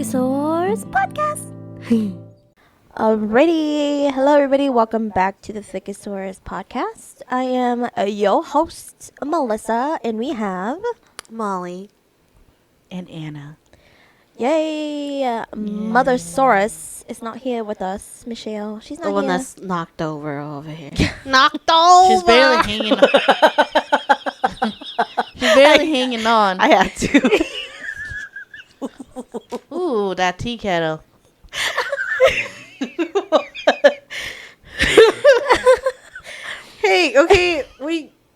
Thiccasaurs podcast. Alrighty, hello everybody, welcome back to the Thiccasaurs podcast. I am your host, Melissa, and we have Molly and Anna. Yay! Mothersaurus is not here with us. Michelle, she's not the one here. that's knocked over here. Knocked over. She's barely hanging on. She's barely hanging on. I had to. Ooh, that tea kettle. Hey, okay,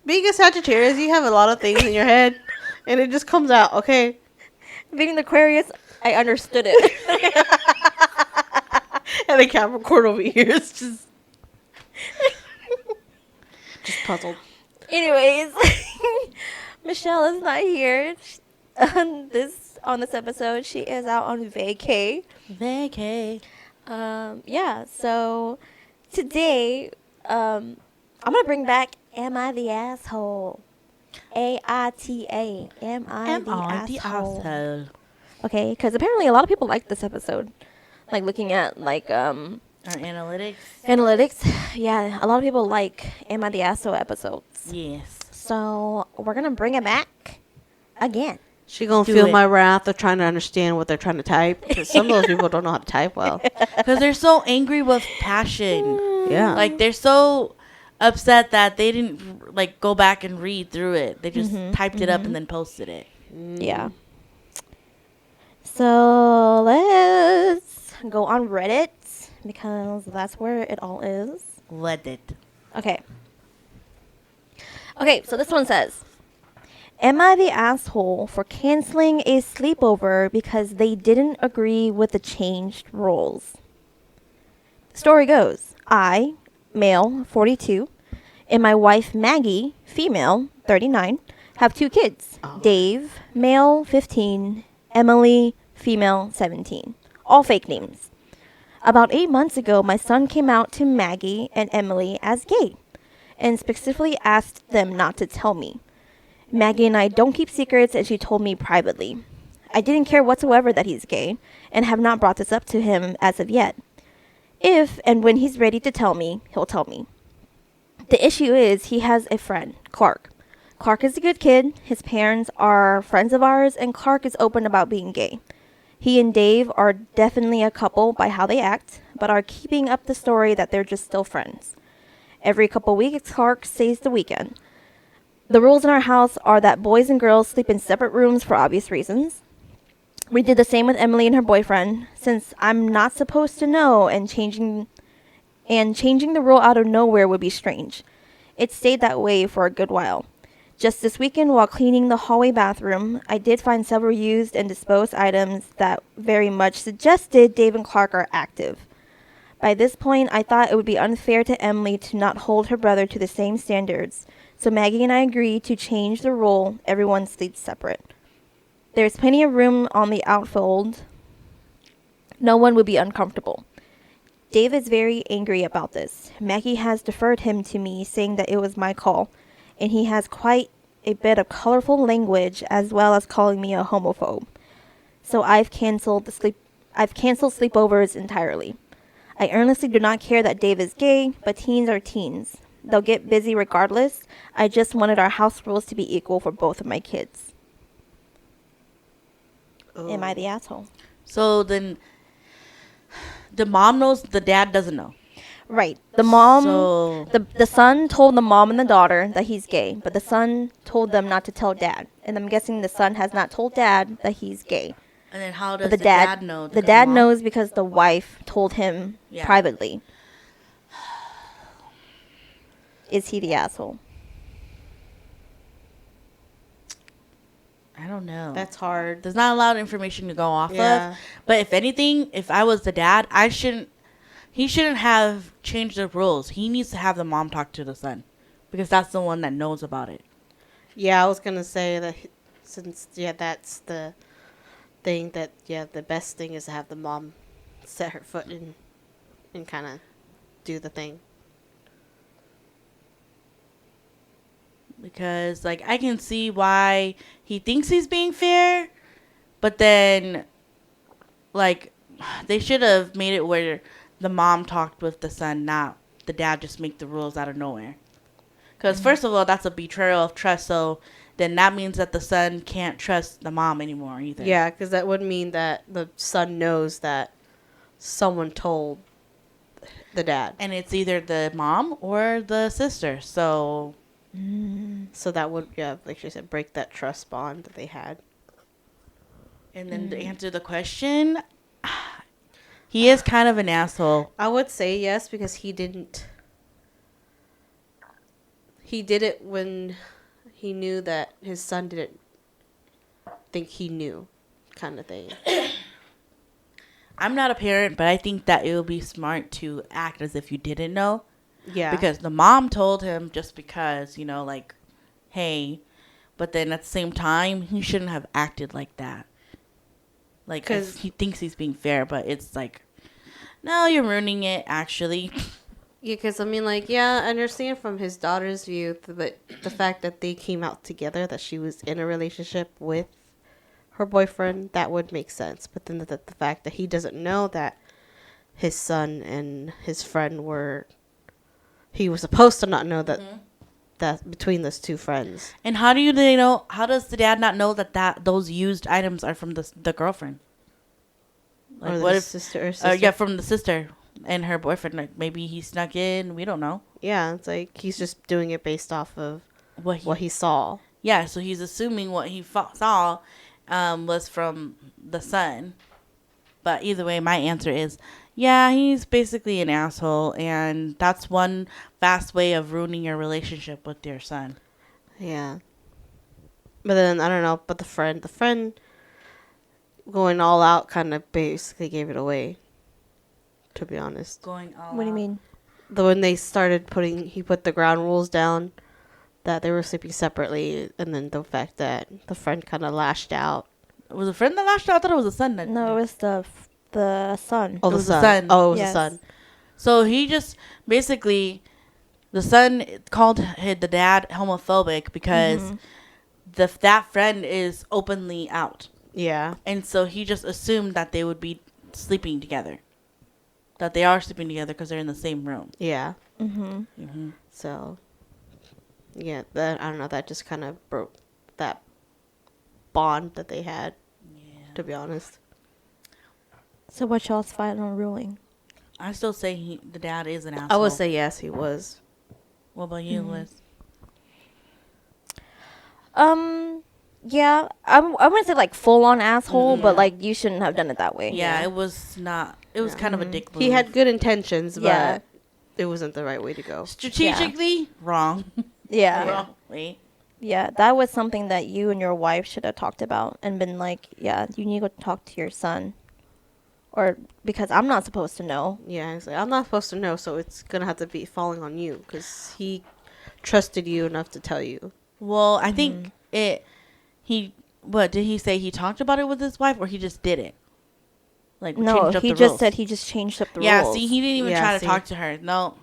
being a Sagittarius, you have a lot of things in your head, and it just comes out, okay? Being an Aquarius, I understood it. And the Capricorn over here is just puzzled. Anyways, Michelle is not here on this episode. She is out on vacay. Yeah, so today, I'm gonna bring back Am I the Asshole? AITA. Am I the asshole? Okay, because apparently a lot of people like this episode. Like looking at Our analytics. Yeah, a lot of people like Am I the Asshole episodes. Yes. So we're gonna bring it back again. She gonna feel my wrath of trying to understand what they're trying to type. Because some of those people don't know how to type well. Because they're so angry with passion. Yeah. Like, they're so upset that they didn't, like, go back and read through it. They just typed it up and then posted it. Yeah. So let's go on Reddit because that's where it all is. Let it. Okay, so this one says, am I the asshole for canceling a sleepover because they didn't agree with the changed rules? The story goes, I, male, 42, and my wife, Maggie, female, 39, have 2 kids. Dave, male, 15, Emily, female, 17. All fake names. About 8 months ago, my son came out to Maggie and Emily as gay and specifically asked them not to tell me. Maggie and I don't keep secrets, and she told me privately. I didn't care whatsoever that he's gay and have not brought this up to him as of yet. If and when he's ready to tell me, he'll tell me. The issue is he has a friend, Clark. Clark is a good kid, his parents are friends of ours, and Clark is open about being gay. He and Dave are definitely a couple by how they act, but are keeping up the story that they're just still friends. Every couple weeks, Clark stays the weekend. The rules in our house are that boys and girls sleep in separate rooms for obvious reasons. We did the same with Emily and her boyfriend, since I'm not supposed to know, and changing the rule out of nowhere would be strange. It stayed that way for a good while. Just this weekend, while cleaning the hallway bathroom, I did find several used and disposed items that very much suggested Dave and Clark are active. By this point, I thought it would be unfair to Emily to not hold her brother to the same standards, so Maggie and I agreed to change the rule. Everyone sleeps separate. There's plenty of room on the outfield. No one would be uncomfortable. Dave is very angry about this. Maggie has deferred him to me, saying that it was my call, and he has quite a bit of colorful language as well as calling me a homophobe. So I've canceled sleepovers entirely. I earnestly do not care that Dave is gay, but teens are teens. They'll get busy regardless. I just wanted our house rules to be equal for both of my kids. Oh. Am I the asshole? So then the mom knows, the dad doesn't know. Right. The mom, So the son told the mom and the daughter that he's gay, but the son told them not to tell dad. And I'm guessing the son has not told dad that he's gay. And then how does But the dad know? The dad knows because the wife told him privately. Is he the asshole? I don't know. That's hard. There's not a lot of information to go off of. But if anything, if I was the dad, he shouldn't have changed the rules. He needs to have the mom talk to the son, because that's the one that knows about it. Yeah, I was going to say that since, that's the thing that, the best thing is to have the mom set her foot in and kind of do the thing. Because, like, I can see why he thinks he's being fair, but then like, they should have made it where the mom talked with the son, not the dad just make the rules out of nowhere. Because first of all, that's a betrayal of trust. So then that means that the son can't trust the mom anymore either. Yeah, because that would mean that the son knows that someone told the dad. And it's either the mom or the sister. So So that would, yeah, like she said, break that trust bond that they had. And then to answer the question, he is kind of an asshole. I would say yes, because he did it when he knew that his son didn't think he knew, kind of thing. I'm not a parent, but I think that it would be smart to act as if you didn't know. Yeah. Because the mom told him just because, like, hey. But then at the same time, he shouldn't have acted like that. Like, because he thinks he's being fair, but it's like, no, you're ruining it, actually. Yeah, because, I mean, like, yeah, I understand from his daughter's view, but the fact that they came out together, that she was in a relationship with her boyfriend, that would make sense. But then the fact that he doesn't know that his son and his friend were, he was supposed to not know that, that between those two friends. And how do they know, how does the dad not know that those used items are from the girlfriend? Like, Or what the if, sister or sister? yeah, from the sister and her boyfriend. Like, maybe he snuck in, we don't know. Yeah, it's like he's just doing it based off of what he saw. Yeah, so he's assuming what he saw was from the son. But either way, my answer is, yeah, he's basically an asshole. And that's one fast way of ruining your relationship with your son. Yeah. But then, I don't know, but the friend going all out kind of basically gave it away, to be honest. Going all What do you out. mean? When they started he put the ground rules down, that they were sleeping separately, and then the fact that the friend kind of lashed out. It was a friend that lashed out? I thought it was a son that. No, it was the son. Oh, It was the son. Oh, it was Yes. the son. So he just basically, the son called the dad homophobic because that friend is openly out. Yeah. And so he just assumed that they would be sleeping together. That they are sleeping together because they're in the same room. Yeah. Mm-hmm. So, yeah, that, I don't know, that just kind of broke that bond that they had, to be honest. So what's y'all's final ruling? I still say the dad is an asshole. I would say yes, he was. What about you, Liz? Yeah, I wouldn't say like full on asshole, but like you shouldn't have done it that way. Yeah, it was not. It was kind of a dick move. He had good intentions, but Yeah. it wasn't the right way to go. Strategically wrong. Yeah. Wrong way. Yeah, that was something that you and your wife should have talked about and been like, yeah, you need to go talk to your son. Or because I'm not supposed to know. Yeah, he's like, I'm not supposed to know, so it's going to have to be falling on you, because he trusted you enough to tell you. Well, I think what did he say? He talked about it with his wife, or he just did it? Like, No, changed up he the just rules? said he just changed up the Yeah, rules. see, he didn't even Yeah, try to see. talk to her. No.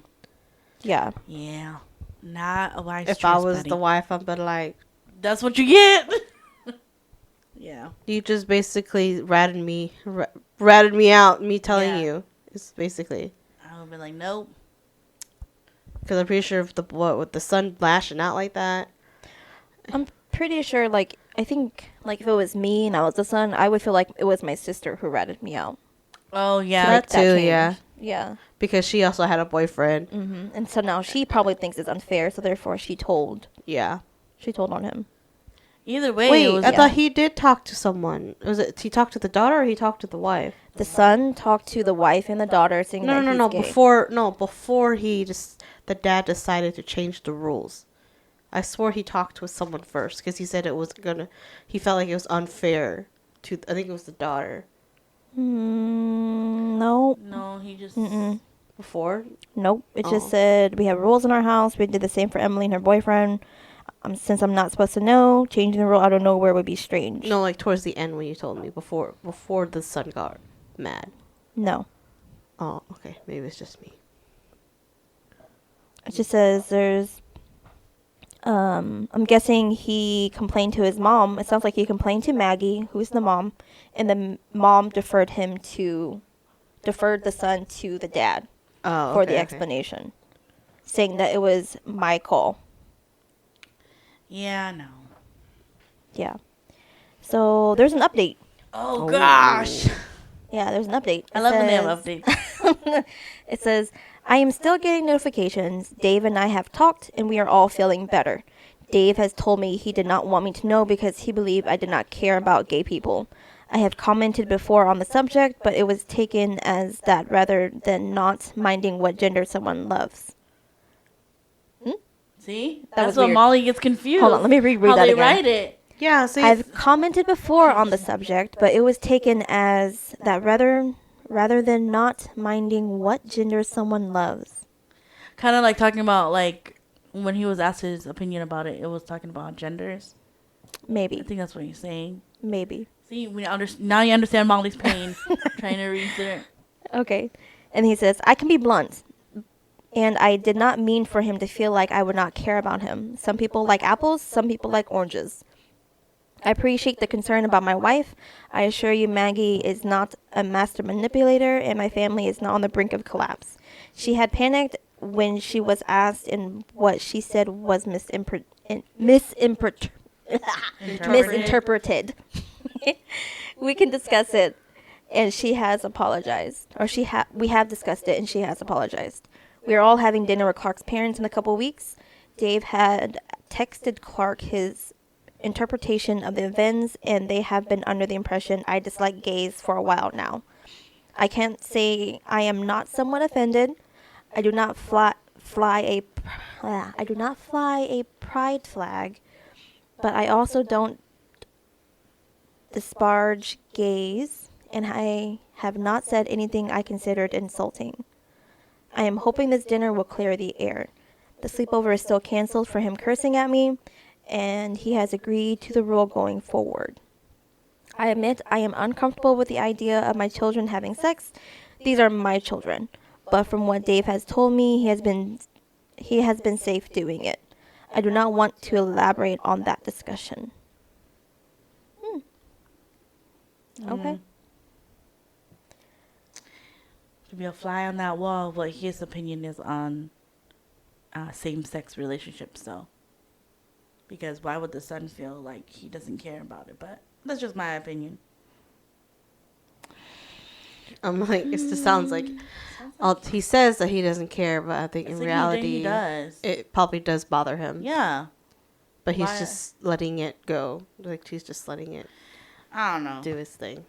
Yeah. Yeah. Not a wise choice, If I was buddy. the wife, I'd be like, That's what you get. Yeah. you just basically ratted me out, me telling Yeah. you. It's basically. I would have been like, nope. Because I'm pretty sure if with the son lashing out like that. I'm pretty sure, like, I think, like, if it was me and I was the son, I would feel like it was my sister who ratted me out. Oh, yeah. That too, changed. yeah. Yeah. Because she also had a boyfriend. And so now she probably thinks it's unfair, so therefore she told Yeah. on him. Either way, Wait, it was... I thought he did talk to someone. Was it he talked to the daughter or he talked to the wife? The son talked to the wife and the daughter, saying that he's No. gay. Before the dad decided to change the rules. I swore he talked with someone first because he said he felt like it was unfair to, I think it was the daughter. No. No, he just... Before? Nope. It Oh. just said we have rules in our house. We did the same for Emily and her boyfriend. Since I'm not supposed to know, changing the rule out of nowhere would be strange. No, like towards the end when you told me before the son got mad. No. Oh, okay. Maybe it's just me. It just says there's I'm guessing he complained to his mom. It sounds like he complained to Maggie, who's the mom, and the mom deferred the son to the dad Oh, for okay, the okay. explanation, saying that it was my call. Yeah, no. Yeah. So there's an update. Oh, Oh. gosh. Yeah, there's an update. I love when they have updates. It says, I am still getting notifications. Dave and I have talked, and we are all feeling better. Dave has told me he did not want me to know because he believed I did not care about gay people. I have commented before on the subject, but it was taken as that rather than not minding what gender someone loves. See? That That's was what weird. Molly gets confused. Hold on, let me reread how that they again. write it. Yeah, see, I've commented before on the subject, but it was taken as that rather than not minding what gender someone loves. Kind of like talking about, like, when he was asked his opinion about it, it was talking about genders. I Maybe. think that's what he's saying. Maybe. See, now you understand Molly's pain. Trying to read through it. Okay. And he says, I can be blunt. And I did not mean for him to feel like I would not care about him. Some people like apples, some people like oranges. I appreciate the concern about my wife. I assure you Maggie is not a master manipulator and my family is not on the brink of collapse. She had panicked when she was asked and what she said was misinterpreted. We can discuss it and she has apologized. We have discussed it and she has apologized. We are all having dinner with Clark's parents in a couple weeks. Dave had texted Clark his interpretation of the events, and they have been under the impression I dislike gays for a while now. I can't say I am not somewhat offended. I do not fly a pride flag, but I also don't disparage gays, and I have not said anything I considered insulting. I am hoping this dinner will clear the air. The sleepover is still canceled for him cursing at me, and he has agreed to the rule going forward. I admit I am uncomfortable with the idea of my children having sex. These are my children, but from what Dave has told me, he has been safe doing it. I do not want to elaborate on that discussion. Okay. To be a fly on that wall, what his opinion is on same-sex relationships, though. Because why would the son feel like he doesn't care about it? But that's just my opinion. I'm like, it just sounds like he says that he doesn't care, but I think in reality, he does. it probably does bother him. Yeah. But he's just letting it go. Like, he's just letting it I don't know. do his thing.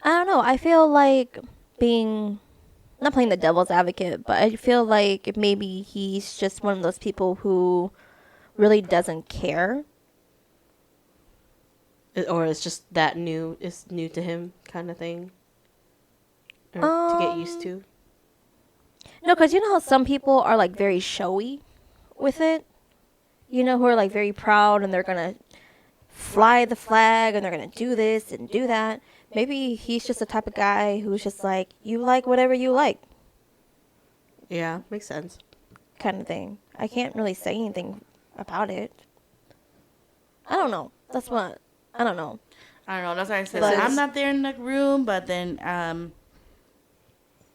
I don't know. I feel like not playing the devil's advocate, but I feel like maybe he's just one of those people who really doesn't care. Or it's just that new. It's new to him kind of thing. Or to get used to. No, because you know how some people are like very showy with it? You know, who are like very proud and they're going to fly the flag and they're going to do this and do that. Maybe he's just the type of guy who's just like, you like whatever you like. Yeah, makes sense. Kind of thing. I can't really say anything about it. I don't know. I don't know. That's why I said But- I'm not there in the room, but then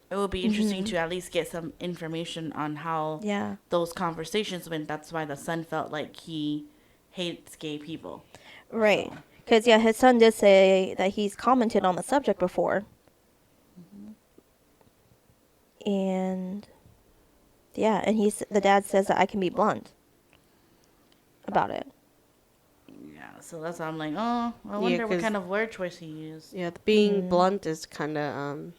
it would be interesting to at least get some information on how Yeah. those conversations went. That's why the son felt like he hates gay people. Right. Because, yeah, his son did say that he's commented on the subject before. And, yeah, and the dad says that I can be blunt about it. Yeah, so that's why I'm like, oh, I wonder what 'cause- kind of word choice he used. Yeah, being blunt is kind of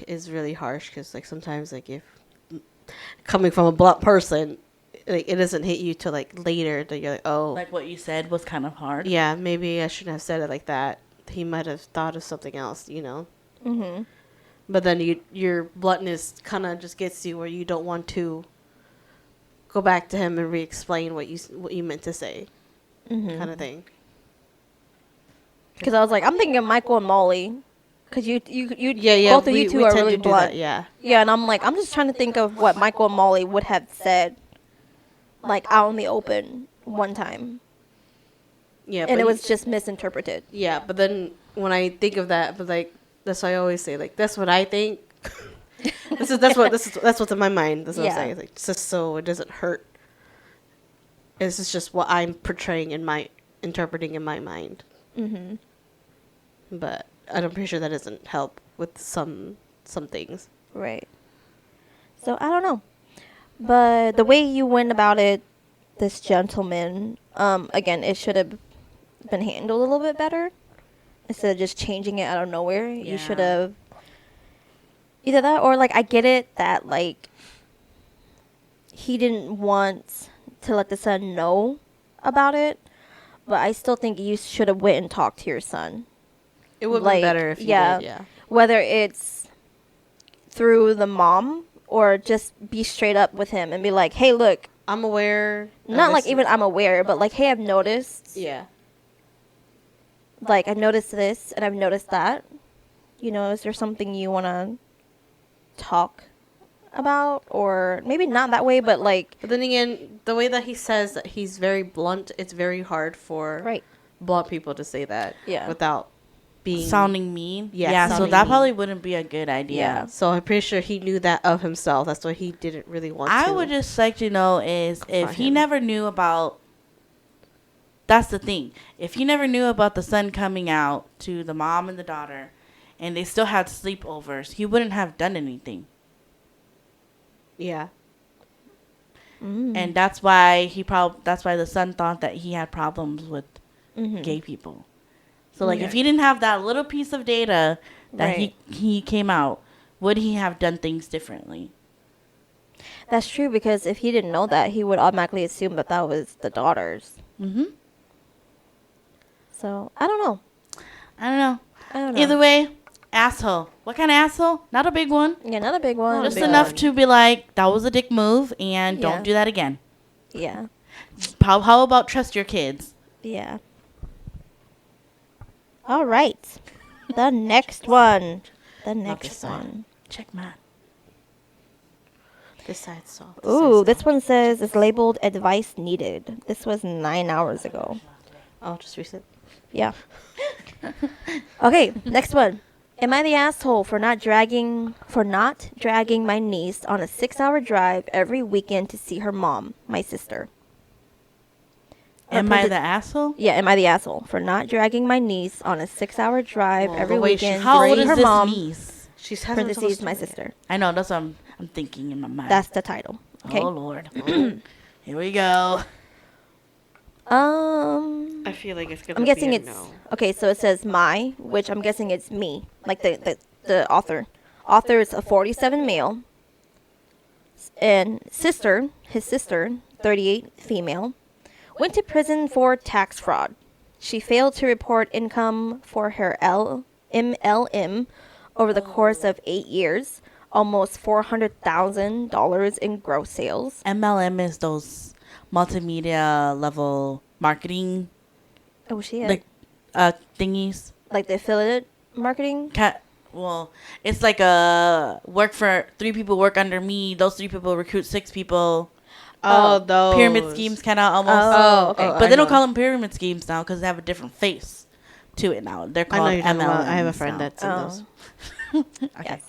is really harsh because like sometimes like if coming from a blunt person, like it doesn't hit you till like later that you're like, oh, Like what you said was kind of hard. yeah, maybe I shouldn't have said it like that. He might have thought of something else, you know. Mm-hmm. But then your bluntness kind of just gets you where you don't want to go back to him and re-explain what you meant to say, Mm-hmm. kind of thing. Because I was like, I'm thinking of Michael and Molly. Because you Yeah. both of you two are tend really to do blunt. that, yeah. Yeah, and I'm like, I'm just trying to think of what Michael and Molly would have said, like out in the open one time, Yeah, and but it was just misinterpreted. yeah, but then when I think of that, but like that's what I always say. Like that's what I think. That's what's in my mind. That's what Yeah. I'm saying. Like just so it doesn't hurt. This is just what I'm portraying in my interpreting in my mind. Mm-hmm. But I'm pretty sure that doesn't help with some things. Right. So I don't know, but the way you went about it, this gentleman, again, it should have been handled a little bit better instead of just changing it out of nowhere. Yeah. You should have either that or like I get it that like he didn't want to let the son know about it, but I still think you should have went and talked to your son. It would Like, be better if you yeah. did. Yeah. Whether it's through the mom or just be straight up with him and be like, hey, look, I'm aware. not like even I'm aware, but like, hey, I've noticed. Yeah. Like, I've noticed this and I've noticed that. You know, is there something you want to talk about? Or maybe not that way, but like. But then again, the way that he says that he's very blunt, it's very hard for Right. blunt people to say that without being Sounding mean. Yeah, so sounding that mean. probably wouldn't be a good idea. Yeah. So I'm pretty sure he knew that of himself. That's why he didn't really want to. I would just like to know is if Confront he him. never knew about. That's the thing. If he never knew about the son coming out to the mom and the daughter, and they still had sleepovers, he wouldn't have done anything. Yeah. And that's why that's why the son thought that he had problems with Mm-hmm. gay people. So like if he didn't have that little piece of data that Right. he came out, would he have done things differently? That's true, because if he didn't know that, he would automatically assume that that was the daughter's. Mm-hmm. So, I don't know. I don't know. I don't know. Either way, asshole. What kind of asshole? Not a big one. Yeah, not a big one. Just big enough one. to be like, that was a dick move and Yeah. don't do that again. Yeah. How about trust your kids? Yeah. All right. The next one. The next this one. one. Check mine. This side soft. Ooh, this one says it's labeled advice needed. This was 9 hours ago. Oh, just recent. Yeah. Okay, next one. Am I the asshole for not dragging my niece on a 6-hour drive every weekend to see her mom, my sister? Am I the asshole? Yeah, am I the asshole for not dragging my niece on a 6-hour drive Well, every the way she weekend How to old see is her this mom? niece? She's having Parentheses, my sister. I know, that's what I'm thinking in my mind. That's the title. Okay. Oh, Lord. Here we go. I feel like it's gonna. I'm guessing be a it's no. okay. So it says my, which I'm guessing it's me, like the author. Author is a 47 male, and his sister, 38 female, went to prison for tax fraud. She failed to report income for her MLM over the course of 8 years, almost $400,000 in gross sales. MLM is those multimedia level marketing Oh, she like thingies. like the affiliate marketing. Well, it's like a 3 people work under me. Those 3 people recruit 6 people. Oh, those Pyramid schemes kind of almost. Oh, okay. But they don't call them pyramid schemes now because they have a different face to it now. They're I know called you're talking MLMs. about. I have a friend now. that's in those. Okay.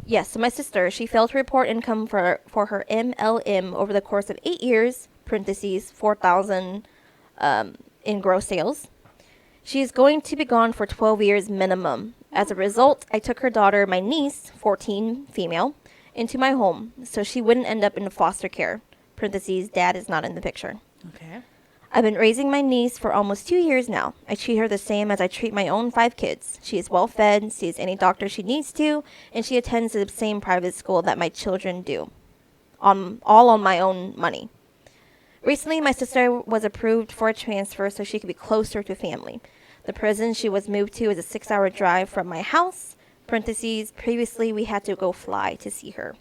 Yes, so my sister, she failed to report income for her MLM over the course of 8 years, parentheses, 4,000 in gross sales. She is going to be gone for 12 years minimum. As a result, I took her daughter, my niece, 14 female, into my home so she wouldn't end up in foster care. Parentheses, dad is not in the picture. Okay. I've been raising my niece for almost 2 years now. I treat her the same as I treat my own 5 kids. She is well fed, sees any doctor she needs to, and she attends the same private school that my children do. All on my own money. Recently, my sister was approved for a transfer so she could be closer to family. The prison she was moved to is a 6-hour drive from my house. Parentheses, previously we had to go fly to see her.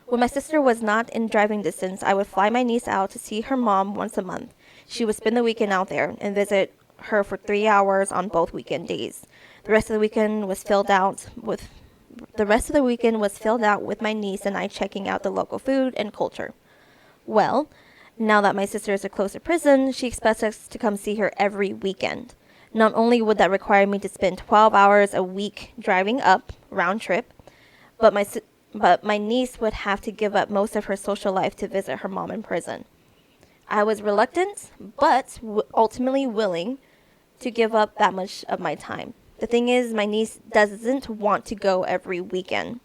When my sister was not in driving distance, I would fly my niece out to see her mom once a month. She would spend the weekend out there and visit her for 3 hours on both weekend days. The rest of the weekend was filled out with my niece and I checking out the local food and culture. Well, now that my sister is close to prison, she expects us to come see her every weekend. Not only would that require me to spend 12 hours a week driving up, round trip, but my niece would have to give up most of her social life to visit her mom in prison. I was reluctant, but ultimately willing to give up that much of my time. The thing is, my niece doesn't want to go every weekend.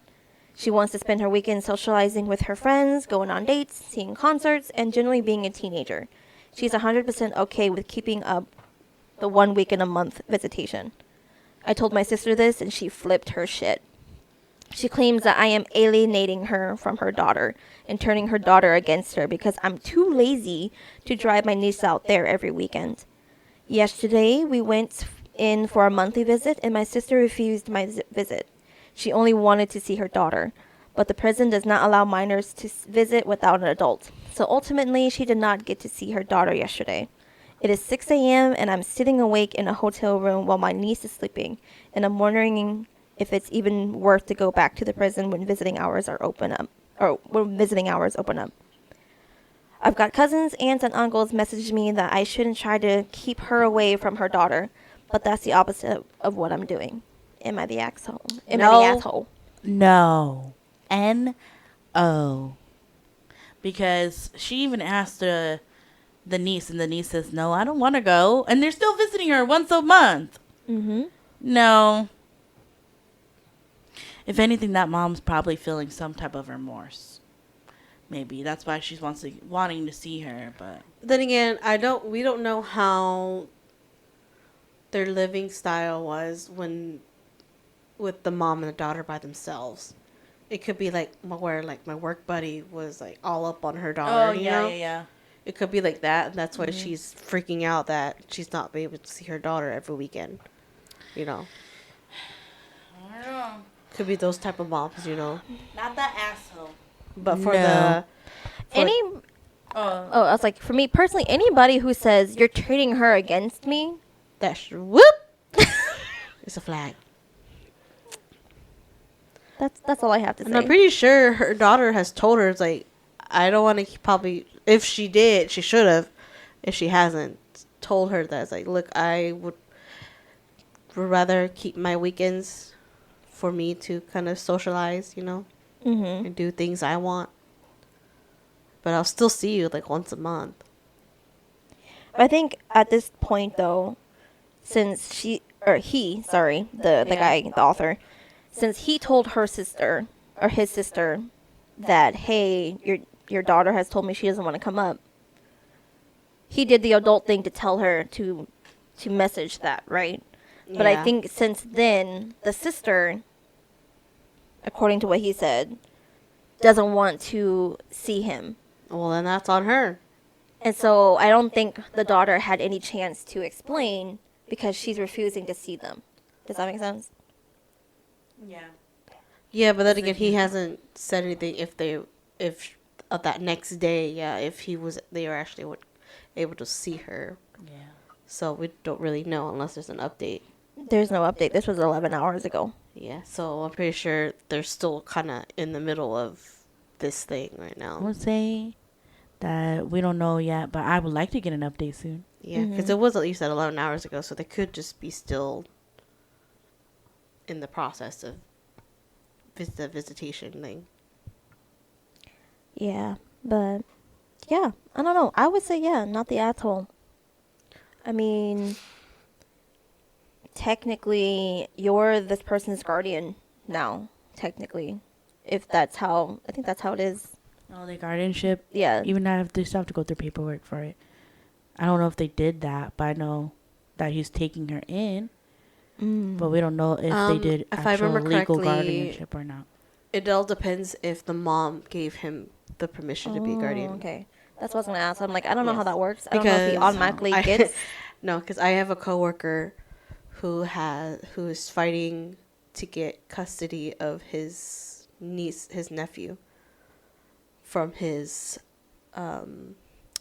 She wants to spend her weekends socializing with her friends, going on dates, seeing concerts, and generally being a teenager. She's 100% okay with keeping up the 1 week in a month visitation. I told my sister this, and she flipped her shit. She claims that I am alienating her from her daughter and turning her daughter against her because I'm too lazy to drive my niece out there every weekend. Yesterday, we went in for a monthly visit, and my sister refused my visit. She only wanted to see her daughter, but the prison does not allow minors to visit without an adult. So ultimately, she did not get to see her daughter yesterday. It is 6 a.m. and I'm sitting awake in a hotel room while my niece is sleeping, and I'm wondering if it's even worth to go back to the prison when visiting hours open up. I've got cousins, aunts, and uncles message me that I shouldn't try to keep her away from her daughter, but that's the opposite of what I'm doing. Am I the asshole? Am I the asshole? No. N-O. Because she even asked the niece, and the niece says, no, I don't want to go. And they're still visiting her once a month. Mm-hmm. No. If anything, that mom's probably feeling some type of remorse. Maybe that's why she's wanting to see her. But then again, we don't know how their living style was with the mom and the daughter by themselves. It could be like where like my work buddy was like all up on her daughter. Yeah. It could be like that, and that's why she's freaking out that she's not being able to see her daughter every weekend. I don't know. Could be those type of moms, Not that asshole. But I was like, for me personally, anybody who says you're treating her against me, that's whoop. It's a flag. That's all I have to say. And I'm pretty sure her daughter has told her, it's like, I don't want to probably, if she did, she should have. If she hasn't, told her that, it's like, look, I would rather keep my weekends for me to kind of socialize, and do things I want. But I'll still see you like once a month. I think at this point, though, since the guy, the author, since he told her sister or his sister that, hey, your daughter has told me she doesn't want to come up, he did the adult thing to tell her to message that, right? Yeah. But I think since then, the sister, according to what he said, doesn't want to see him. Well, then that's on her. And so I don't think the daughter had any chance to explain because she's refusing to see them. Does that make sense? Yeah. Yeah, but then again, he hasn't said anything if that next day, if they were actually able to see her. Yeah. So we don't really know unless there's an update. There's no update. This was 11 hours ago. Yeah, so I'm pretty sure they're still kind of in the middle of this thing right now. I would say that we don't know yet, but I would like to get an update soon. Yeah, because it was at least 11 hours ago, so they could just be still in the process of the visitation thing. Yeah, but yeah, I don't know. I would say not the asshole. I mean, technically, you're this person's guardian now. Technically, I think that's how it is. Oh, the guardianship. Yeah. Even if they still have to go through paperwork for it. I don't know if they did that, but I know that he's taking her in. But we don't know if they did actual legal guardianship or not. It all depends if the mom gave him the permission to be guardian. Okay. That's what I was going to ask. I'm like, I don't know how that works. I don't know if he automatically gets... No, because I have a coworker who is fighting to get custody of his nephew from his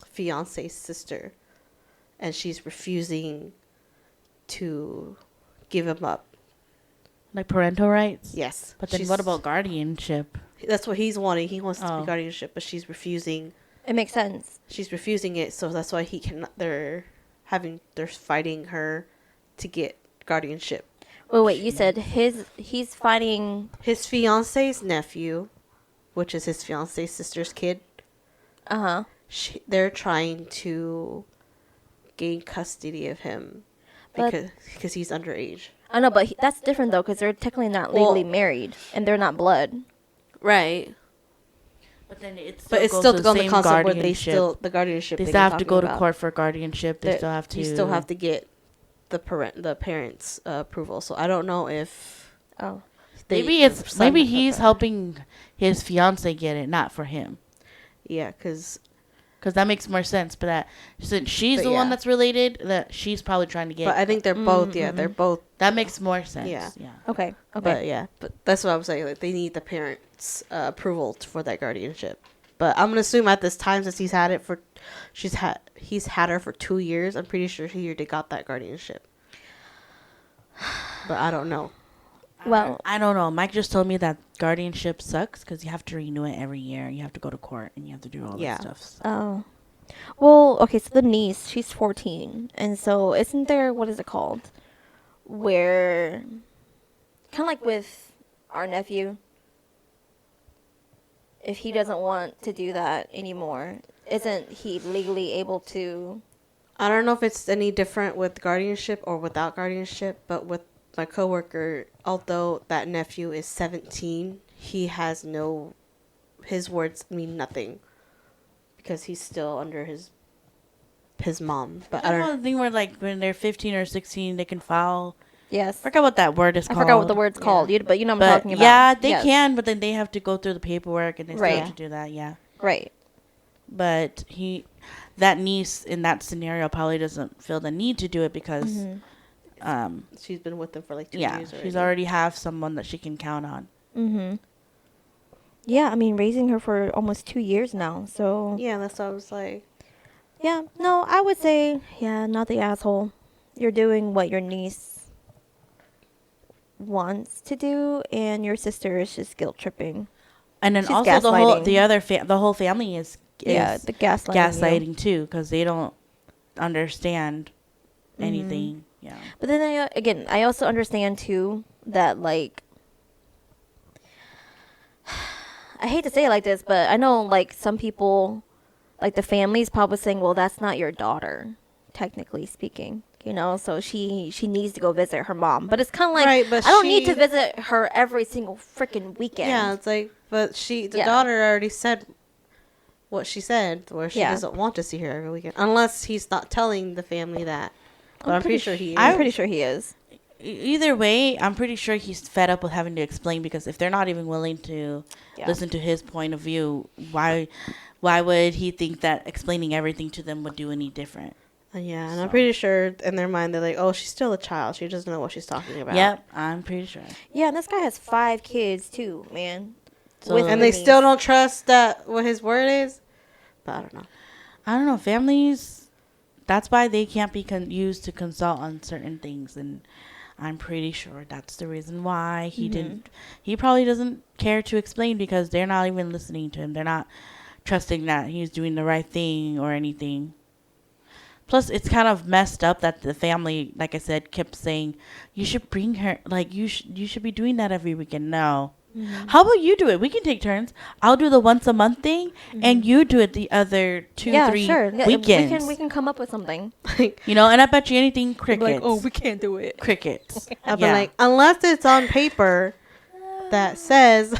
fiance's sister. And she's refusing to give him up Like parental rights? Yes. But then what about guardianship? That's what he's wanting. He wants to Oh. be guardianship, but she's refusing. It makes sense. She's refusing it, so that's why he can. They're fighting her to get guardianship. Oh wait, you said he's fighting. His fiance's nephew, which is his fiance's sister's kid. They're trying to gain custody of him because he's underage. I know, but that's different though, because they're technically not legally married, and they're not blood. Right. But then it's still the same concept where the guardianship. They still have to go to court for guardianship. They still have to. You still have to get the parents' approval. So I don't know if. Oh. Maybe he's helping his fiance get it, not for him. Yeah, because that makes more sense. But since she's the one that's related, that she's probably trying to get. But I think they're both. Yeah, they're both. That makes more sense. Yeah. Okay. But that's what I'm saying. Like they need the parents' approval for that guardianship. But I'm gonna assume at this time, since he's had her for 2 years, I'm pretty sure he already got that guardianship. But I don't know. Well, I don't know. Mike just told me that guardianship sucks because you have to renew it every year. You have to go to court and you have to do all that stuff. So. Oh. Well, okay, so the niece, she's 14. And so isn't there, what is it called? Where, kind of like with our nephew, if he doesn't want to do that anymore, isn't he legally able to? I don't know if it's any different with guardianship or without guardianship, but with my coworker, although that nephew is 17, he has his words mean nothing because he's still under his mom. But I don't know the thing where like when they're 15 or 16, they can file. Yes. I forgot what that word is called. I forgot what the word's called. But you know what I'm talking about. Yeah, they can, but then they have to go through the paperwork and they still have to do that. Yeah. Right. But that niece in that scenario probably doesn't feel the need to do it because. She's been with them for like 2 years already. She's already have someone that she can count on. Mm-hmm. Yeah, I mean, raising her for almost 2 years now, so... Yeah, that's what I was like. Yeah, no, I would say, not the asshole. You're doing what your niece wants to do, and your sister is just guilt-tripping. And then She's also the whole family is the gaslighting too, because they don't understand anything. Yeah. But then again, I also understand too that like I hate to say it like this, but I know like some people, like the family's probably saying, well, that's not your daughter, technically speaking. You know, so she needs to go visit her mom. But it's kind of like, right, but I don't need to visit her every single freaking weekend. Yeah, it's like, but the daughter already said what she said, where she doesn't want to see her every weekend. Unless he's not telling the family that. But I'm pretty sure he is. I'm pretty sure he is. Either way, I'm pretty sure he's fed up with having to explain, because if they're not even willing to listen to his point of view, why would he think that explaining everything to them would do any different? And I'm pretty sure in their mind they're like, oh, she's still a child. She doesn't know what she's talking about. Yep, I'm pretty sure. Yeah, and this guy has 5 kids too, man. So, and they still don't trust that what his word is? But I don't know. Families... That's why they can't be used to consult on certain things, and I'm pretty sure that's the reason why he didn't. He probably doesn't care to explain because they're not even listening to him. They're not trusting that he's doing the right thing or anything. Plus, it's kind of messed up that the family, like I said, kept saying, "You should bring her. Like you should be doing that every weekend." No. How about you do it? We can take turns. I'll do the once a month thing, and you do it the other 2-3 weekends. We can come up with something. And I bet you anything, crickets. Like, oh, we can't do it. Crickets. I've been like, unless it's on paper that says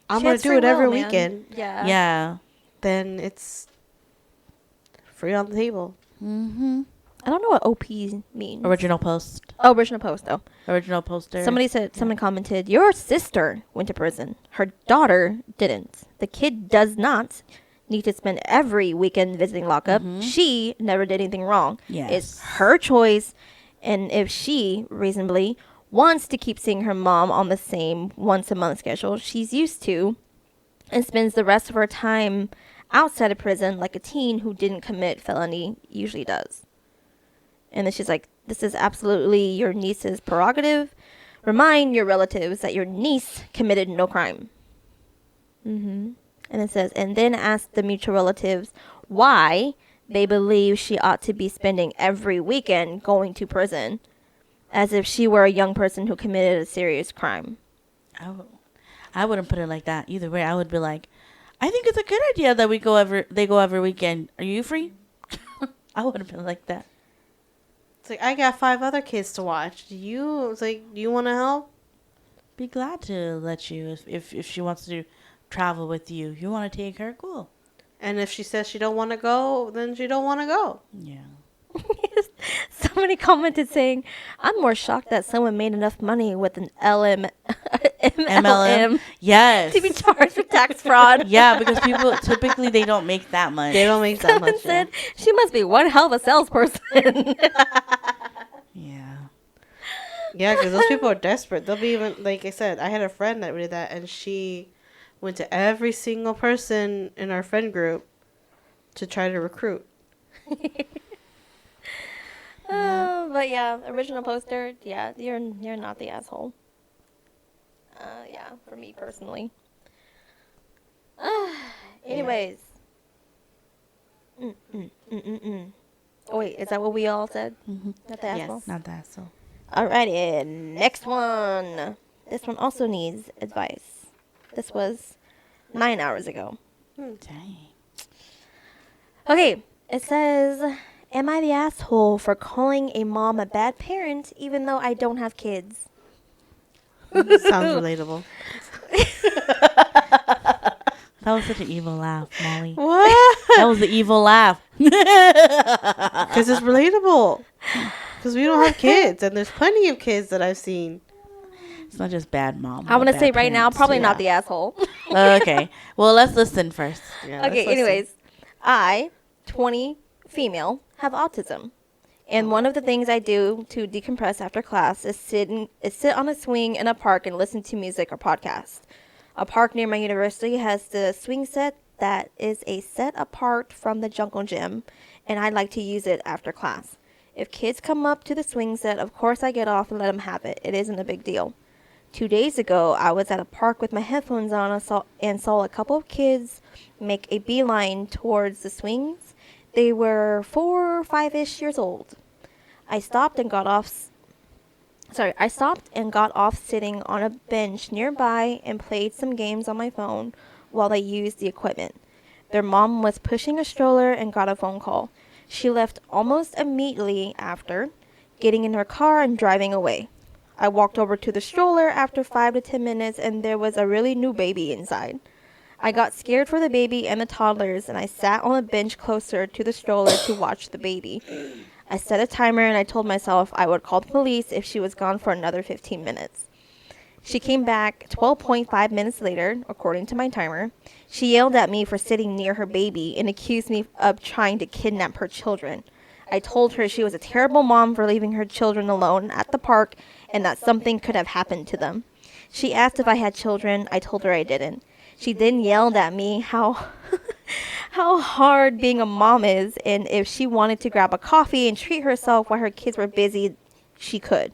I'm gonna do it every weekend. Yeah. Then it's free on the table. I don't know what OP means. Original post. Oh, original post, though. Original poster. Someone commented, your sister went to prison. Her daughter didn't. The kid does not need to spend every weekend visiting lockup. She never did anything wrong. Yes. It's her choice. And if she, reasonably, wants to keep seeing her mom on the same once-a-month schedule she's used to, and spends the rest of her time outside of prison like a teen who didn't commit felony usually does. And then she's like, this is absolutely your niece's prerogative. Remind your relatives that your niece committed no crime. And it says, and then ask the mutual relatives why they believe she ought to be spending every weekend going to prison, as if she were a young person who committed a serious crime. I wouldn't put it like that. Either way, I would be like, I think it's a good idea that they go every weekend. Are you free? I would have been like that. It's like, I got 5 other kids to watch. Do you want to help? Be glad to let you if she wants to travel with you. You want to take her? Cool. And if she says she don't want to go, then she don't want to go. Yeah. Somebody commented saying, I'm more shocked that someone made enough money with an MLM Yes. to be charged with tax fraud. Yeah, because people typically they don't make that much. They don't make that Someone much. said, she must be one hell of a salesperson. Yeah. Yeah, because those people are desperate. They'll be even, like I said, I had a friend that did that, and she went to every single person in our friend group to try to recruit. But yeah, original poster, yeah, you're not the asshole. Yeah, for me personally. Anyways. Oh wait, is that what we all said? Mm-hmm. Not the asshole? Yes. Not that so. Alrighty, next one. This one also needs advice. This was 9 hours ago. Dang. Okay, it says, am I the asshole for calling a mom a bad parent even though I don't have kids? Sounds relatable. That was such an evil laugh, Molly. What? That was the evil laugh. Because it's relatable. Because we don't have kids, and there's plenty of kids that I've seen. It's not just bad mom. I want to bad say right now, parents, probably too. not the asshole. Okay. Well, let's listen first. Yeah, let's Okay, listen. anyways, I, 20, female, have autism. And one of the things I do to decompress after class is sit on a swing in a park and listen to music or podcast. A park near my university has the swing set that is a set apart from the jungle gym, and I like to use it after class. If kids come up to the swing set, of course I get off and let them have it. It isn't a big deal. 2 days ago, I was at a park with my headphones on and saw a couple of kids make a beeline towards the swings. They were 4 or 5-ish years old. I stopped and got off sitting on a bench nearby and played some games on my phone while they used the equipment. Their mom was pushing a stroller and got a phone call. She left almost immediately after, getting in her car and driving away. I walked over to the stroller after 5 to 10 minutes and there was a really new baby inside. I got scared for the baby and the toddlers and I sat on a bench closer to the stroller to watch the baby. I set a timer and I told myself I would call the police if she was gone for another 15 minutes. She came back 12.5 minutes later, according to my timer. She yelled at me for sitting near her baby and accused me of trying to kidnap her children. I told her she was a terrible mom for leaving her children alone at the park and that something could have happened to them. She asked if I had children. I told her I didn't. She then yelled at me how hard being a mom is, and if she wanted to grab a coffee and treat herself while her kids were busy, she could.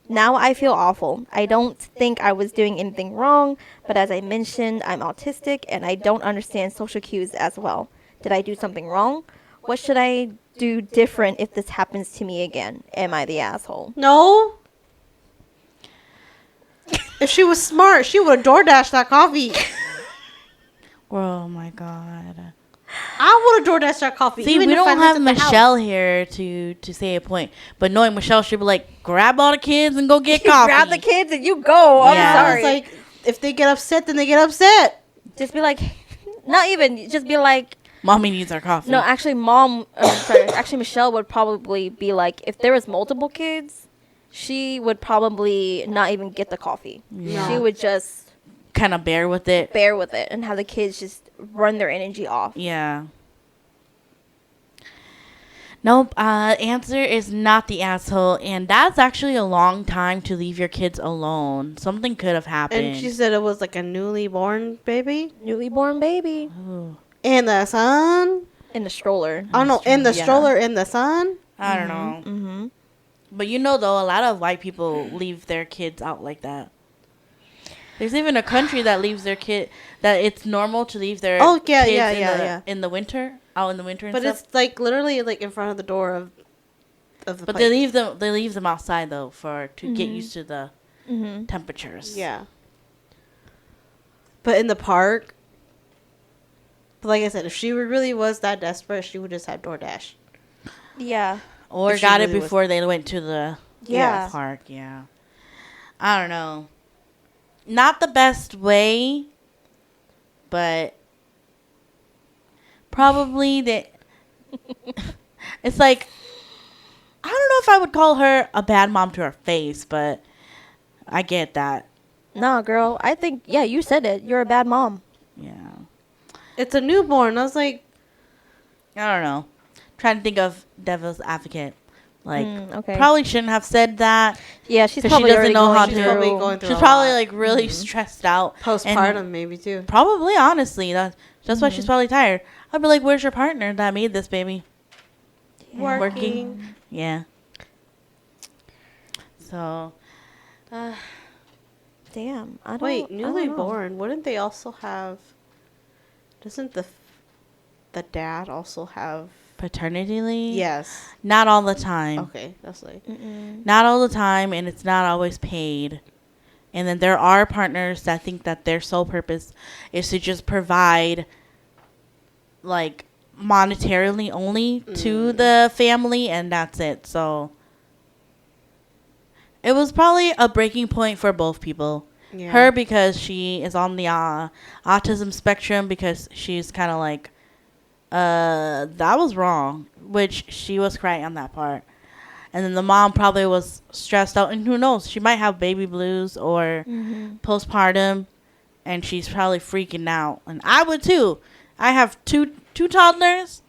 Now I feel awful. I don't think I was doing anything wrong, but as I mentioned, I'm autistic and I don't understand social cues as well. Did I do something wrong? What should I do different if this happens to me again? Am I the asshole? No. If she was smart, she would have DoorDashed that coffee. Oh my god. I would have DoorDashed that coffee. See, even we if I don't lived have at the Michelle house. here to say a point. But knowing Michelle, she'd be like, grab all the kids and go get coffee. Grab the kids and you go. I'm Yeah. sorry. It's like, if they get upset, then they get upset. Just be like, not even, just be like, Mommy needs our coffee. no, actually, actually, Michelle would probably be like, if there was multiple kids, she would probably not even get the coffee. Yeah. She would just kind of bear with it. bear with it and have the kids just run their energy off. Yeah. Nope. Answer is not the asshole, and that's actually a long time to leave your kids alone. Something could have happened. And she said it was like a newly born baby. Newly born baby. Ooh. And the son. In the stroller. Oh, no. In the Yeah. stroller in the sun. I don't know. Mm-hmm. But though, a lot of white people leave their kids out like that. There's even a country that leaves their kid, that it's normal to leave their kids in the winter, out in the winter and but stuff. It's like literally like in front of the door of the But place. they leave them outside though to get used to the temperatures. Yeah. But in the park, but like I said, if she really was that desperate, she would just have DoorDash. Yeah. Or If she got really it before they went to the Yeah. park. Yeah. I don't know. Not the best way, but probably it's like, I don't know if I would call her a bad mom to her face, but I get that. Nah, girl. I think, yeah, you said it. You're a bad mom. Yeah. It's a newborn. I was like, I don't know. Trying to think of devil's advocate. Like, okay. probably shouldn't have said that. Yeah, she's 'cause probably she doesn't know how she's to. probably going through She's a probably lot. like really stressed out. Postpartum, And maybe too. probably, honestly, that's why she's probably tired. I'd be like, "Where's your partner that made this baby?" Working. Yeah. So, Damn. I don't. Wait, I don't newly know. born. Wouldn't they also have? Doesn't the dad also have? paternity leave. Yes. Not all the time. Okay, that's like. Not all the time, and it's not always paid. And then there are partners that think that their sole purpose is to just provide, like, monetarily only to the family, and that's it. So it was probably a breaking point for both people. Yeah. Her, because she is on the autism spectrum, because she's kind of like, that was wrong, which she was crying on that part. And then the mom probably was stressed out, and who knows, she might have baby blues or postpartum, and she's probably freaking out. And I would too. I have two toddlers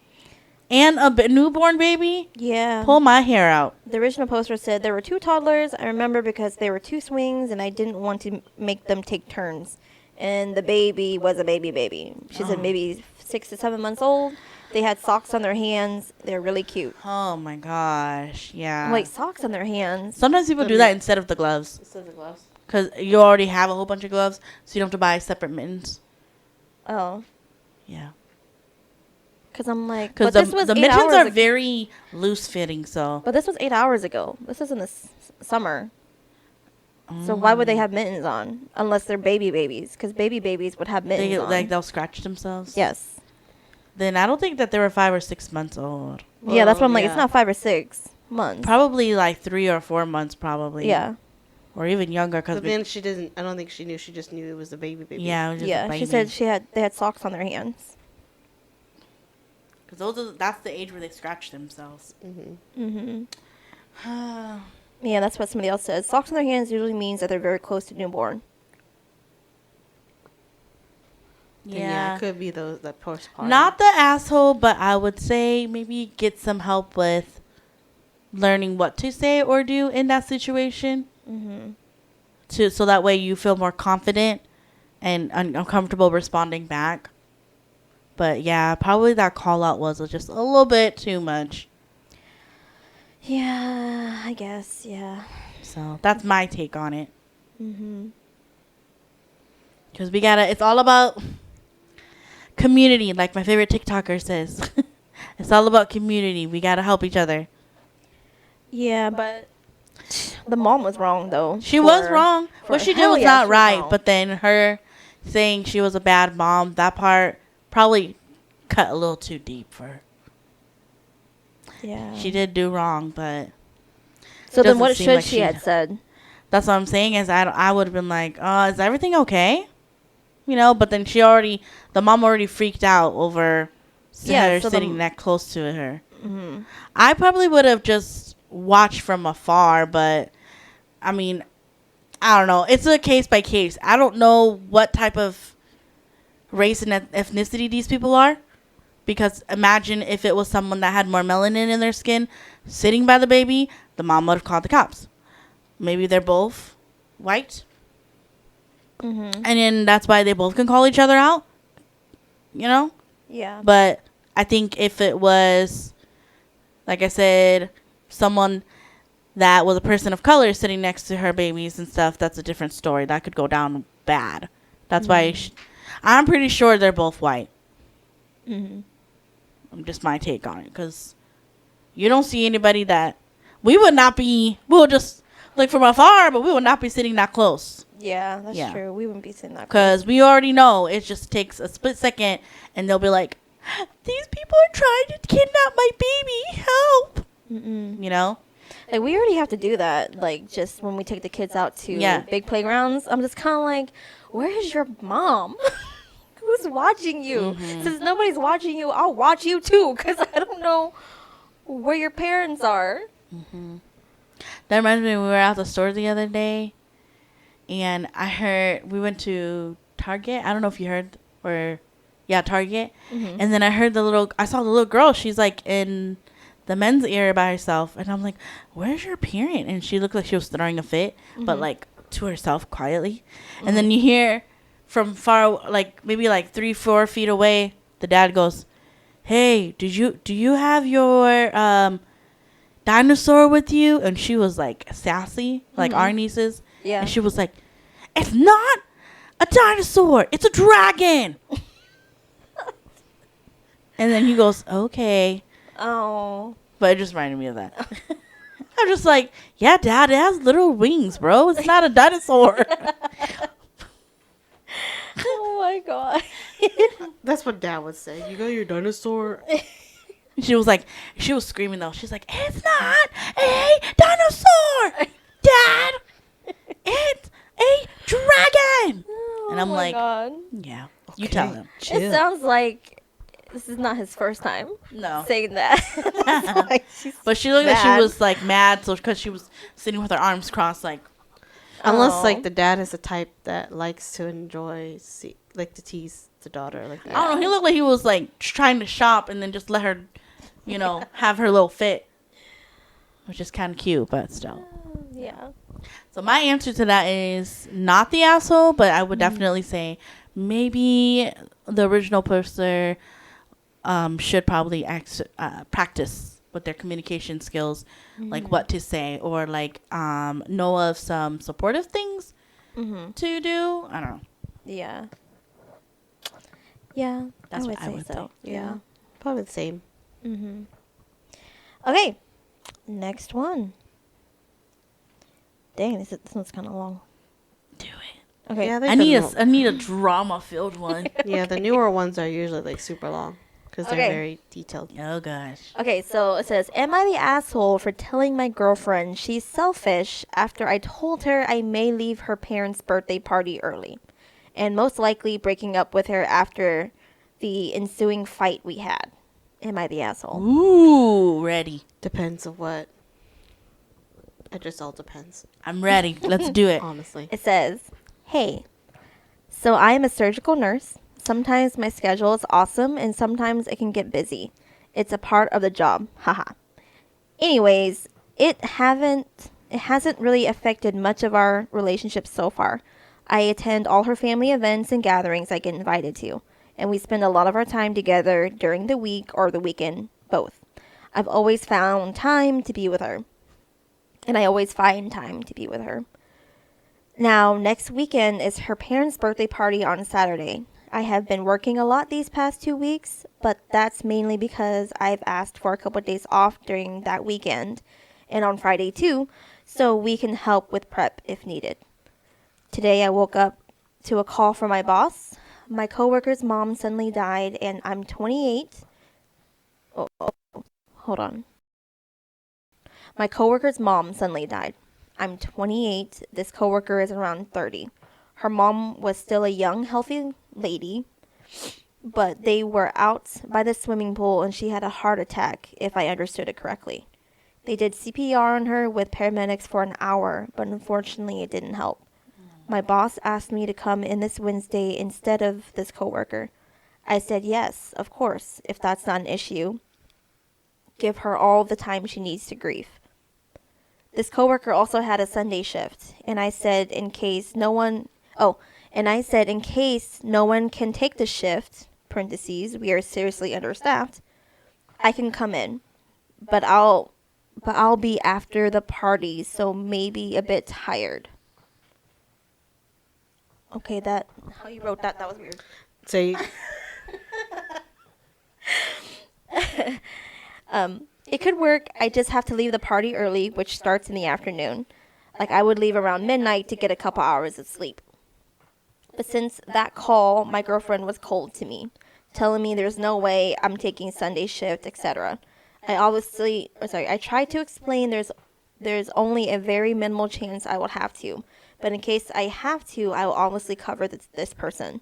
and a newborn baby. Yeah. Pull my hair out. The original poster said there were 2 toddlers. I remember because there were 2 swings, and I didn't want to make them take turns. And the baby was a baby. She said maybe 6 to 7 months old. They had socks on their hands. They're really cute. Oh my gosh, yeah. Like socks on their hands. Sometimes people do that instead of the gloves, Instead of the gloves. because you already have a whole bunch of gloves, so you don't have to buy separate mittens. Oh. Yeah. Because I'm like, Because but this was the 8 mittens hours are ago. very loose fitting, so. But this was 8 hours ago. This is in the summer. So why would they have mittens on? Unless they're babies. Because babies would have mittens on. Like they'll scratch themselves. Yes. Then I don't think that they were 5 or 6 months old. Yeah, that's what I'm like. yeah. It's not 5 or 6 months. Probably like 3 or 4 months, probably. Yeah. Or even younger, because But then she didn't. I don't think she knew. She just knew it was a baby. yeah, it was just a Yeah. baby. She said they had socks on their hands. Because that's the age where they scratch themselves. Mm-hmm. Yeah, that's what somebody else says. Socks on their hands usually means that they're very close to newborn. Yeah, it could be that postpartum. Not the asshole, but I would say maybe get some help with learning what to say or do in that situation. So that way you feel more confident and uncomfortable responding back. But yeah, probably that call out was just a little bit too much. Yeah, I guess. Yeah. So that's my take on it. Because it's all about community, like my favorite TikToker says. It's all about community. We gotta help each other. Yeah, but the mom was wrong though. She was wrong. What she did was not right. Wrong. But then her saying she was a bad mom, that part probably cut a little too deep for her. Yeah. She did do wrong, but So then doesn't what seem should like she she- had said? that's what I'm saying is I would have been like, is everything okay? You know, but then the mom already freaked out over her so sitting that close to her. I probably would have just watched from afar, but I mean, I don't know. It's a case by case. I don't know what type of race and ethnicity these people are, because imagine if it was someone that had more melanin in their skin sitting by the baby, the mom would have called the cops. Maybe they're both white. And then that's why they both can call each other out, you know? Yeah. But I think if it was, like I said, someone that was a person of color sitting next to her babies and stuff, that's a different story. That could go down bad. That's why I'm pretty sure they're both white. Just my take on it, because you don't see anybody that we'll just look from afar, but we would not be sitting that close. Yeah, that's true. We wouldn't be sitting that close. Because we already know it just takes a split second and they'll be like, these people are trying to kidnap my baby, help. You know? Like, we already have to do that, like, just when we take the kids out to big playgrounds. I'm just kind of like, where is your mom? Who's watching you? Since nobody's watching you, I'll watch you too, because I don't know where your parents are. That reminds me, we were at the store the other day, and I heard, we went to Target. I don't know if you heard, Target. And then I saw the little girl. She's like in the men's area by herself, and I'm like, where's your parent? And she looked like she was throwing a fit, but like to herself quietly. And then you hear from far, like maybe like 3-4 feet away, the dad goes, hey, do you have your dinosaur with you? And she was like sassy, like our nieces. And she was like, it's not a dinosaur, it's a dragon. And then he goes, okay. Oh. But it just reminded me of that. I'm just like, yeah, Dad, it has little wings, bro. It's not a dinosaur. Oh my god. That's what Dad would say. You got your dinosaur? She was screaming though. She's like, it's not a dinosaur, Dad. It's a dragon. And I'm like, God. yeah, you tell him. Chill. It sounds like this is not his first time saying that. Like, but she looked like she was like mad, so because she was sitting with her arms crossed, like. Unless like the dad is the type that likes to like to tease the daughter like that. I don't know. He looked like he was like trying to shop and then just let her, have her little fit, which is kind of cute, but still. Yeah. So my answer to that is not the asshole, but I would definitely say maybe the original poster should probably practice with their communication skills, like what to say, or like know of some supportive things to do. I don't know. Yeah. Yeah, That's I what I would would say so. think. Yeah. Probably the same. Okay, next one. Dang, this one's kind of long. Do it. Okay. Yeah, I need a drama filled one. Yeah, the newer ones are usually like super long because they're very detailed. Oh gosh. Okay, so it says, am I the asshole for telling my girlfriend she's selfish after I told her I may leave her parents' birthday party early, and most likely breaking up with her after the ensuing fight we had? Am I the asshole? Ooh, ready. Depends on what. It just all depends. I'm ready. Let's do it. Honestly. It says, hey, so I am a surgical nurse. Sometimes my schedule is awesome and sometimes it can get busy. It's a part of the job. Haha. Anyways, it hasn't really affected much of our relationship so far. I attend all her family events and gatherings I get invited to, and we spend a lot of our time together during the week or the weekend, both. I've always found time to be with her. And I always find time to be with her. Now, next weekend is her parents' birthday party on Saturday. I have been working a lot these past 2 weeks, but that's mainly because I've asked for a couple of days off during that weekend and on Friday too, so we can help with prep if needed. Today I woke up to a call from my boss. My coworker's mom suddenly died and I'm 28. Hold on. My coworker's mom suddenly died. I'm 28. This coworker is around 30. Her mom was still a young, healthy lady, but they were out by the swimming pool and she had a heart attack, if I understood it correctly. They did CPR on her with paramedics for an hour, but unfortunately it didn't help. My boss asked me to come in this Wednesday instead of this coworker. I said yes, of course, if that's not an issue. Give her all the time she needs to grieve. This coworker also had a Sunday shift, and I said in case no one can take the shift, parentheses, we are seriously understaffed, I can come in, but I'll but I'll be after the party, so maybe a bit tired. Okay, that how you wrote that was weird. Say, It could work. I just have to leave the party early, which starts in the afternoon. Like I would leave around midnight to get a couple hours of sleep. But since that call, my girlfriend was cold to me, telling me there's no way I'm taking Sunday shift, etc. I tried to explain there's only a very minimal chance I will have to, but in case I have to, I will obviously cover this person.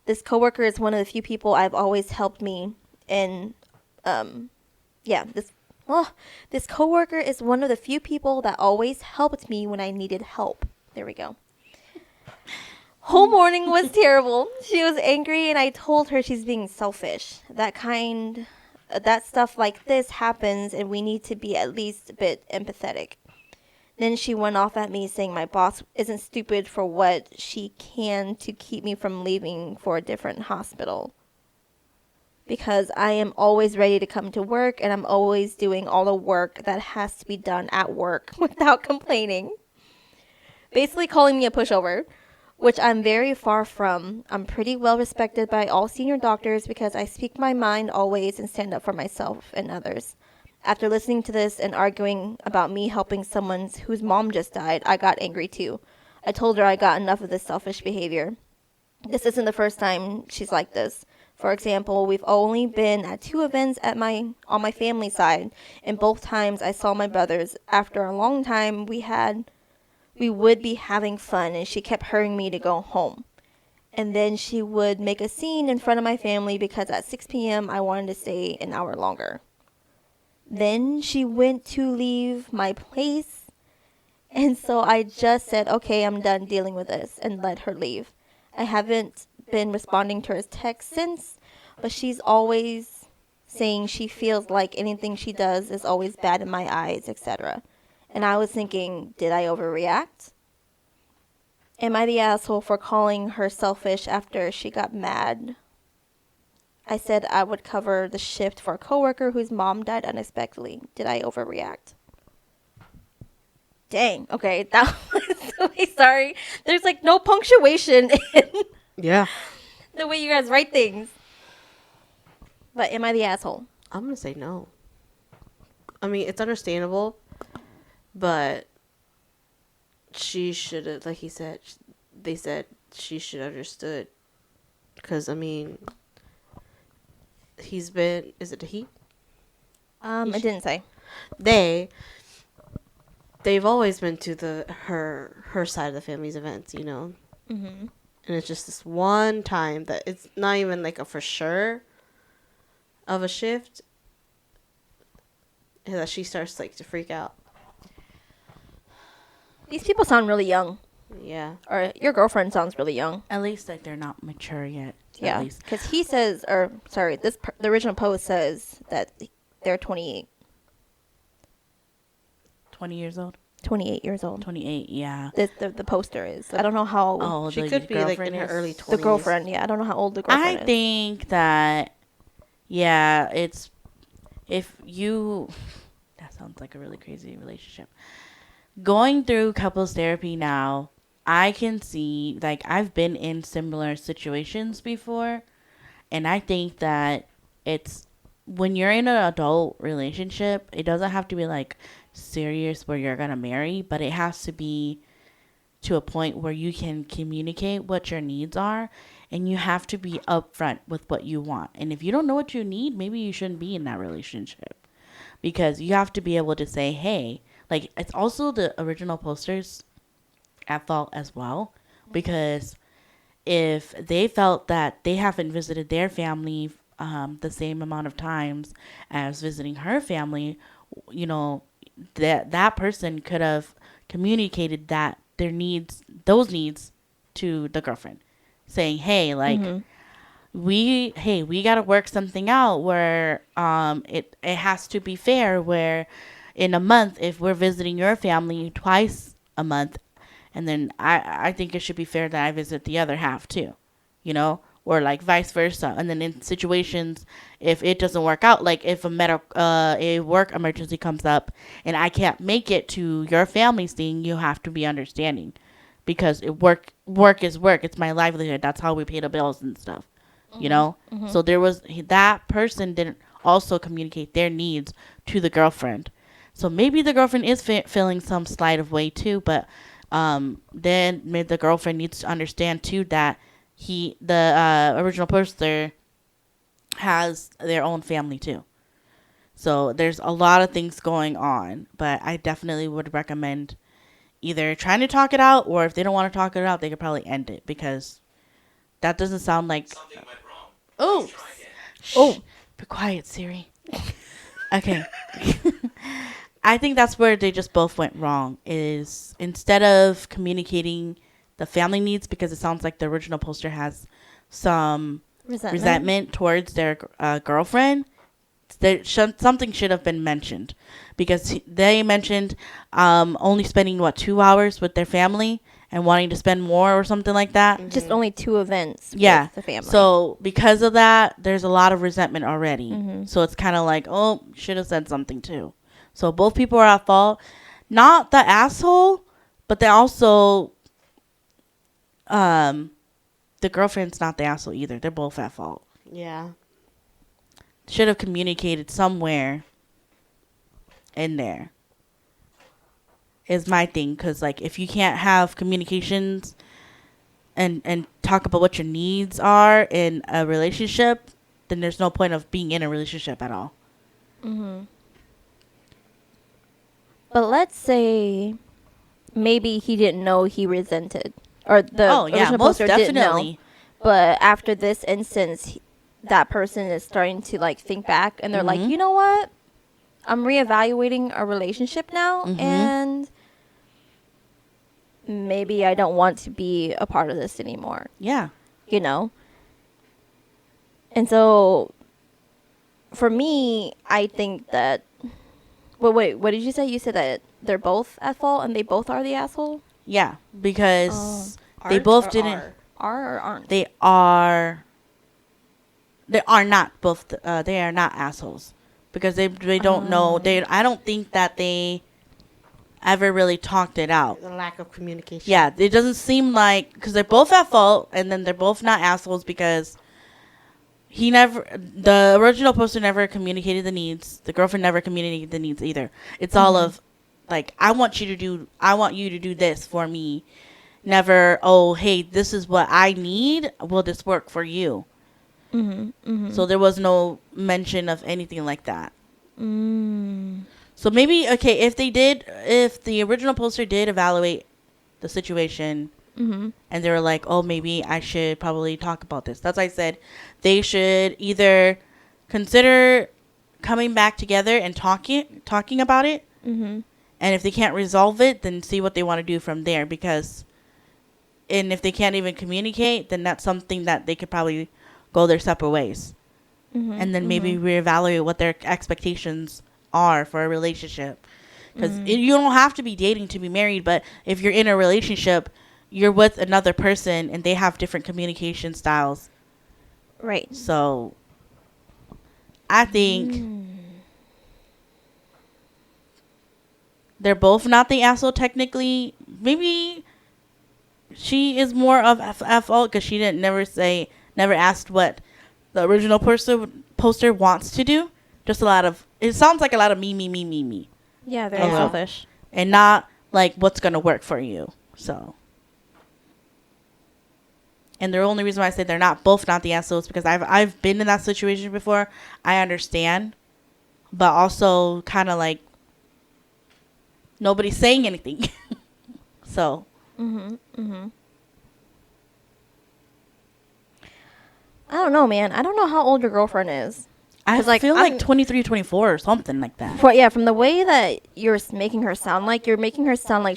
This coworker is one of the few people I've always helped me in, this coworker is one of the few people that always helped me when I needed help. There we go. Whole morning was terrible. She was angry and I told her she's being selfish. That stuff like this happens and we need to be at least a bit empathetic. Then she went off at me saying my boss isn't stupid for what she can to keep me from leaving for a different hospital. Because I am always ready to come to work and I'm always doing all the work that has to be done at work without complaining. Basically calling me a pushover, which I'm very far from. I'm pretty well respected by all senior doctors because I speak my mind always and stand up for myself and others. After listening to this and arguing about me helping someone whose mom just died, I got angry too. I told her I got enough of this selfish behavior. This isn't the first time she's like this. For example, we've only been at 2 events on my family side, and both times I saw my brothers. After a long time, we would be having fun, and she kept hurrying me to go home. And then she would make a scene in front of my family because at 6 p.m. I wanted to stay an hour longer. Then she went to leave my place, and so I just said, okay, I'm done dealing with this, and let her leave. I haven't been responding to her texts since, but she's always saying she feels like anything she does is always bad in my eyes, etc. And I was thinking, did I overreact? Am I the asshole for calling her selfish after she got mad? I said I would cover the shift for a coworker whose mom died unexpectedly. Did I overreact? Dang. Okay, that was really sorry. There's like no punctuation in yeah. the way you guys write things. But am I the asshole? I'm going to say no. I mean, it's understandable, but she should have, like he said, they said she should have understood. Because, I mean, he's been, is it a he? I didn't say. They've always been to her side of the family's events, you know? Mm-hmm. And it's just this one time that it's not even like a for sure of a shift that she starts like to freak out. These people sound really young. Yeah. Or your girlfriend sounds really young. At least like they're not mature yet. Yeah. Because he says, the original post says that they're 28. 20 years old? 28 years old. 28, yeah. The poster is. I don't know how old. Oh, she could be like in her early 20s. The girlfriend, yeah. I don't know how old the girlfriend is. I think that, yeah, it's, if you, that sounds like a really crazy relationship. Going through couples therapy now, I can see, like, I've been in similar situations before, and I think that it's, when you're in an adult relationship, it doesn't have to be, like, serious where you're gonna marry, but it has to be to a point where you can communicate what your needs are, and you have to be upfront with what you want. And if you don't know what you need, maybe you shouldn't be in that relationship, because you have to be able to say, hey, like, it's also the original posters at fault as well, because if they felt that they haven't visited their family the same amount of times as visiting her family, you know, that person could have communicated that those needs to the girlfriend, saying, hey, like, we gotta work something out where it has to be fair, where in a month, if we're visiting your family twice a month, and then I think it should be fair that I visit the other half too, you know, or like vice versa. And then in situations, if it doesn't work out, like if a work emergency comes up and I can't make it to your family's thing, you have to be understanding, because work is work. It's my livelihood. That's how we pay the bills and stuff. You know. So that person didn't also communicate their needs to the girlfriend. So maybe the girlfriend is feeling some slight of way too, but then maybe the girlfriend needs to understand too that the original poster has their own family too. So there's a lot of things going on, but I definitely would recommend either trying to talk it out, or if they don't want to talk it out, they could probably end it, because that doesn't sound like Something went wrong. Oh, Let's try again. oh, be quiet, Siri. Okay. I think that's where they just both went wrong, is instead of communicating the family needs, because it sounds like the original poster has some resentment towards their girlfriend, something should have been mentioned, because they mentioned only spending 2 hours with their family and wanting to spend more or something like that. Just only 2 events Yeah. with the family. So because of that, there's a lot of resentment already. So it's kind of like, oh, should have said something too. So both people are at fault. Not the asshole, but they also, the girlfriend's not the asshole either. They're both at fault. Yeah. Should have communicated somewhere in there, is my thing. Because like, if you can't have communications and talk about what your needs are in a relationship, then there's no point of being in a relationship at all. But let's say maybe he didn't know he resented, or the original most poster didn't know. definitely. But after this instance, that person is starting to like think back, and they're like, you know what? I'm reevaluating our relationship now, and maybe I don't want to be a part of this anymore. Yeah. You know? And so, for me, I think that... Well, wait, what did you say? You said that they're both at fault and they both are the asshole? Yeah, because they Aren't both or didn't. Are or aren't? They are. They are not both. They are not assholes, because they don't know. I don't think that they ever really talked it out. The lack of communication. Yeah, it doesn't seem like, because they're both at fault, and then they're both not assholes, because the original poster never communicated the needs. The girlfriend never communicated the needs either. It's all of like, I want you to do this for me. Never, oh, hey, this is what I need. Will this work for you? So there was no mention of anything like that. So maybe, okay, if the original poster did evaluate the situation, and they were like, oh, maybe I should probably talk about this. That's why I said they should either consider coming back together and talking about it. And if they can't resolve it, then see what they want to do from there. And if they can't even communicate, then that's something that they could probably go their separate ways. And then maybe reevaluate what their expectations are for a relationship. Because you don't have to be dating to be married, but if you're in a relationship, you're with another person and they have different communication styles. Right. So I think they're both not the asshole technically. Maybe she is more of a fault because she never asked what the original poster wants to do. Just it sounds like a lot of me. Yeah, very selfish. And not like what's going to work for you. So. And the only reason why I say they're both not the assholes, because I've been in that situation before. I understand. But also kind of like nobody's saying anything. So. I don't know, man. I don't know how old your girlfriend is. I feel like 23, 24 or something like that. From the way that you're making her sound like,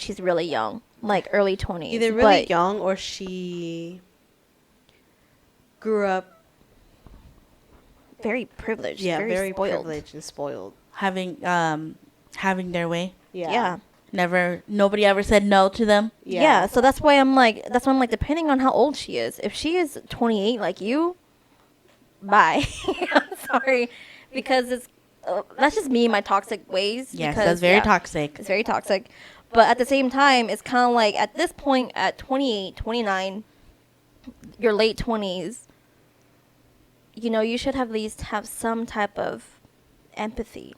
she's really young. Like early 20s. Either really young or she grew up very privileged. very spoiled. privileged and spoiled. Having their way. Yeah. Nobody ever said no to them. Yeah. So that's why I'm like, depending on how old she is. If she is 28 like you, bye. I'm sorry, because it's that's just me and my toxic ways. Yes, because, that's very toxic. It's very toxic. But at the same time, it's kind of like at this point, at 28, 29, your late 20s, you know, you should have at least have some type of empathy.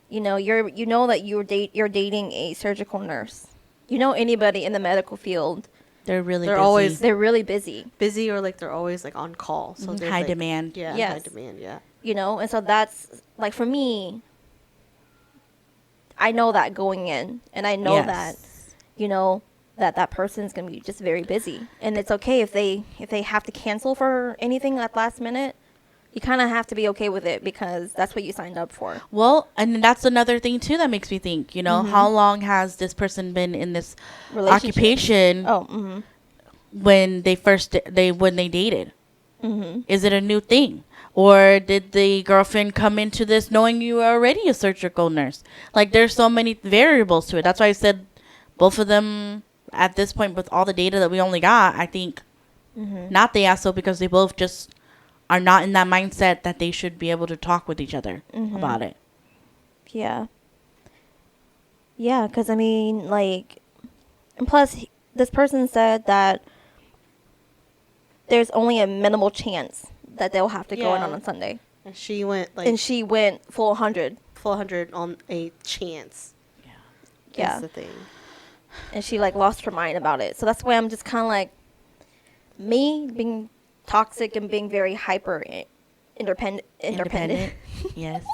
You know, that you're dating a surgical nurse. You know, anybody in the medical field, They're really They're busy. always- they're really busy. busy, or like they're always like on call. So Mhm, they're high like, demand. Yeah, Yes. high demand. Yeah. You know, and so that's like for me. I know that going in, and I know that, you know, that person's gonna be just very busy, and it's okay if they have to cancel for anything at last minute. You kind of have to be okay with it because that's what you signed up for. Well, and that's another thing too that makes me think, you know, how long has this person been in this Relationship. occupation Oh, when they dated? mm-hmm. Is it a new thing? Or did the girlfriend come into this knowing you were already a surgical nurse? Like, there's so many variables to it. That's why I said both of them at this point, with all the data that we only got, I think not the asshole, because they both just are not in that mindset that they should be able to talk with each other about it. Yeah. Yeah, because I mean, like, and plus, this person said that there's only a minimal chance that they'll have to go in Yeah. on Sunday. And she went like And she went full 100. full 100 on a chance. Yeah. That's the thing. And she, like, lost her mind about it. So that's why I'm just kind of like, me being toxic and being very hyper independent. Yes.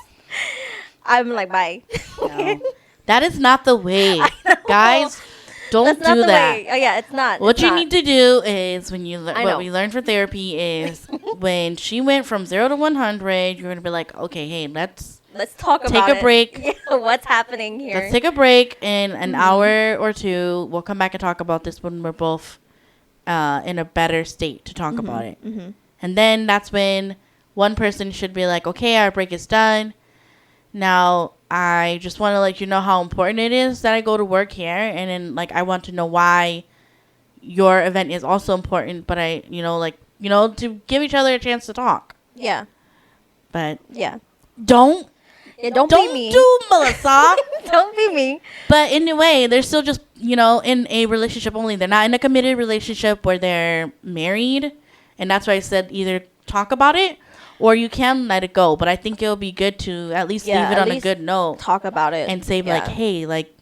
I'm like, bye. No. That is not the way. Guys, don't That's not do the that. way. Oh, yeah, it's not. What It's you not. need to do is what know. we learned for therapy is when she went from 0 to 100, you're going to be like, okay, hey, let's talk take about a break. Yeah, what's happening here? Let's take a break in an hour or two. We'll come back and talk about this when we're both in a better state to talk about it. And then that's when one person should be like, okay, our break is done. Now, I just want to let you know how important it is that I go to work here. And then, like, I want to know why your event is also important. But to give each other a chance to talk. Yeah. But Yeah. don't Don't be me. do Melissa. Don't be me. But in a way, they're still just, in a relationship only. They're not in a committed relationship where they're married. And that's why I said either talk about it or you can let it go. But I think it'll be good to at least leave it on a good note. Talk about it. And say, like, hey, like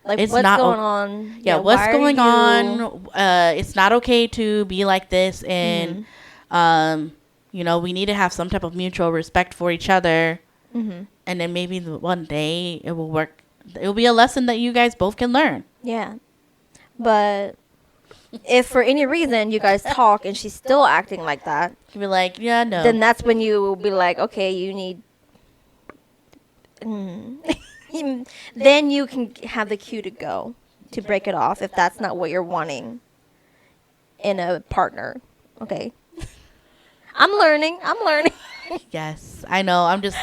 it's what's not going on? Yeah, what's going on? It's not okay to be like this. And, we need to have some type of mutual respect for each other. And then maybe one day it will work. It will be a lesson that you guys both can learn. Yeah. But if for any reason you guys talk and she's still acting like that, You'll be like, yeah, no. then that's when you will be like, okay, you need. Then you can have the cue to go to break it off if that's not what you're wanting in a partner. Okay. I'm learning. Yes, I know. I'm just.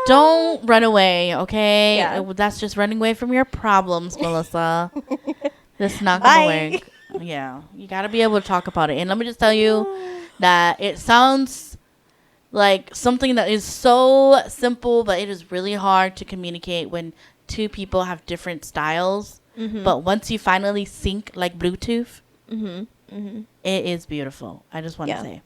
Don't run away, okay? Yeah. That's just running away from your problems, Melissa. That's not going to work. Yeah, you got to be able to talk about it. And let me just tell you that it sounds like something that is so simple, but it is really hard to communicate when two people have different styles. But once you finally sync like Bluetooth, it is beautiful. I just want to say.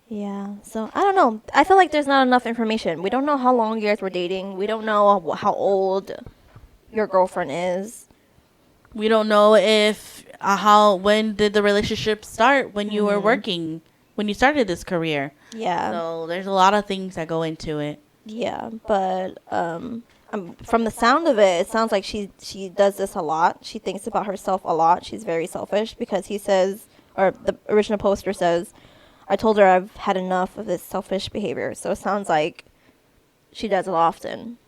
Yeah, so I don't know. I feel like there's not enough information. We don't know how long you guys were dating. We don't know how old your girlfriend is. We don't know if when did the relationship start when you were working, when you started this career. Yeah. So there's a lot of things that go into it. Yeah, but from the sound of it, it sounds like she does this a lot. She thinks about herself a lot. She's very selfish because he says, or the original poster says, I told her I've had enough of this selfish behavior. So it sounds like she does it often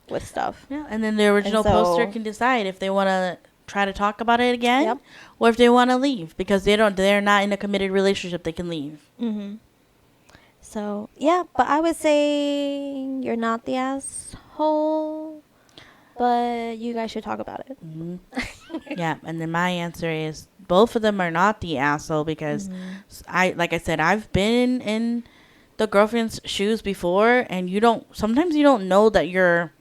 with stuff. Yeah, and then the original poster can decide if they want to try to talk about it again, Yep. or if they want to leave because they're not in a committed relationship. They can leave. So yeah, but I would say you're not the asshole. but you guys should talk about it. Hmm. Yeah, and then my answer is both of them are not the asshole because like I said, I've been in the girlfriend's shoes before, and sometimes you don't know that you're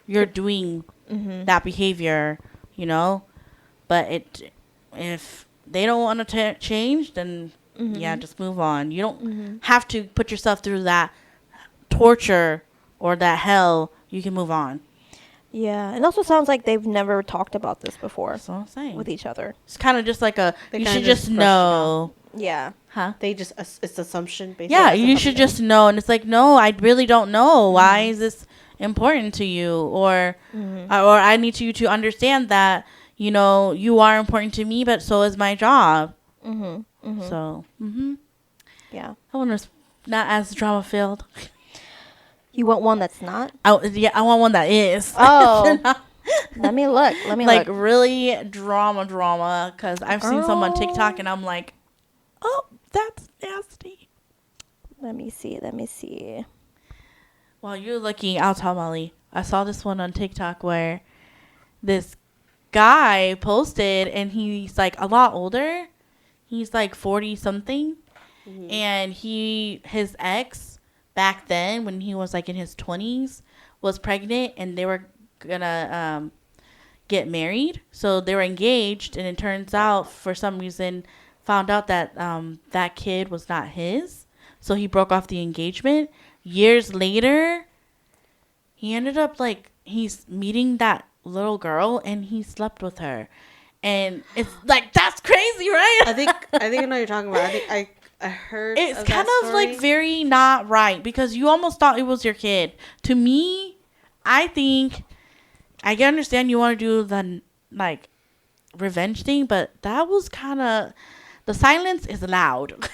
doing that behavior, you know, but if they don't want to change, then yeah, just move on. You don't have to put yourself through that torture or that hell. You can move on. Yeah, it also sounds like they've never talked about this before That's what I'm saying. with each other. It's kind of just like They you kinda should just just brushed it know. Yeah. Huh? It's assumption based. Yeah, you should just know. And it's like, no, I really don't know. Why is this important to you? Or I need you to understand that, you know, you are important to me, but so is my job. So, Yeah. I want to not as drama filled. You want one that's not? I want one that is. Oh. Let me look. Like really drama. Because I've seen some on TikTok and I'm like, oh, that's nasty. Let me see. While you're looking, I'll tell Molly. I saw this one on TikTok where this guy posted, and he's like a lot older. He's like 40 something, and his ex back then when he was like in his 20s was pregnant, and they were gonna get married. So they were engaged, and it turns out for some reason found out that that kid was not his. So he broke off the engagement. Years later, he ended up like he's meeting that little girl and he slept with her. And it's like, that's crazy, right? I think I know what you're talking about. I heard it's of kind that of story. like very not right because you almost thought it was your kid. To me, I think I can understand you want to do the like revenge thing, but that was kind of, the silence is loud.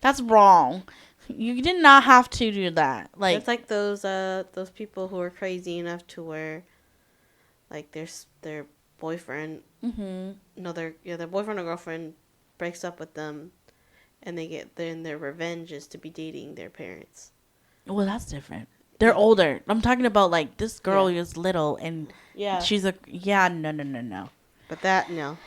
That's wrong. You did not have to do that. Like, it's like those people who are crazy enough to where, like, their boyfriend, their boyfriend or girlfriend breaks up with them, and their revenge is to be dating their parents. well, that's different. They're older. I'm talking about like this girl is little and she's no. But that no.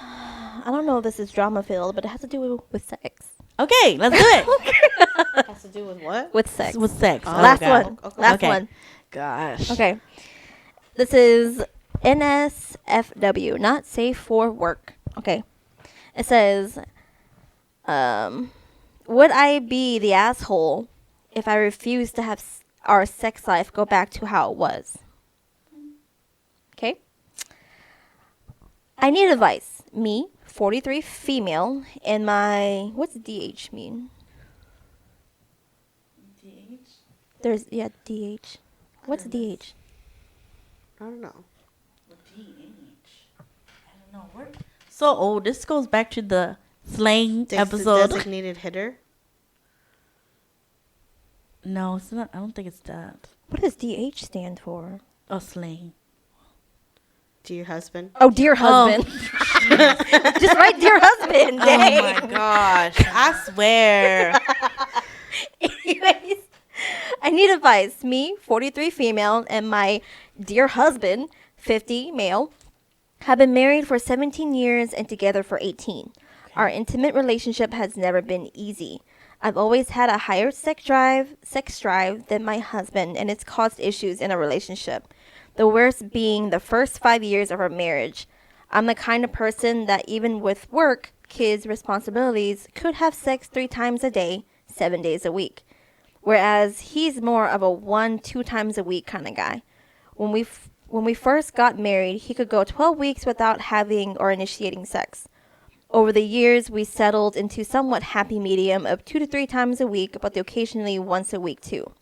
I don't know if this is drama filled, but it has to do with sex. Okay, let's do it. Has to do with what? With sex. With sex. Oh, Last okay. one. Okay. Last Okay. one. Gosh. Okay. This is NSFW, not safe for work. Okay. It says, would I be the asshole if I refused to have our sex life go back to how it was? Okay. I need advice. Me, 43 female, and my, what's DH mean? There's, DH. What's DH? I don't know. I don't know. We're so old. This goes back to the slang episode. Designated hitter. No, it's not. I don't think it's that. What does DH stand for? Oh, slang. To your husband. Oh, dear husband. Just write dear husband. Dang. Oh my gosh. I swear. Anyways, I need advice. Me, 43 female, and my dear husband, 50 male, have been married for 17 years and together for 18. Okay. Our intimate relationship has never been easy. I've always had a higher sex drive than my husband, and it's caused issues in a relationship. The worst being the first 5 years of our marriage. I'm the kind of person that even with work, kids, responsibilities, could have sex 3 times a day, 7 days a week. Whereas he's more of a 1-2 times a week kind of guy. When we first got married, he could go 12 weeks without having or initiating sex. Over the years, we settled into somewhat happy medium of 2 to 3 times a week, but occasionally once a week too.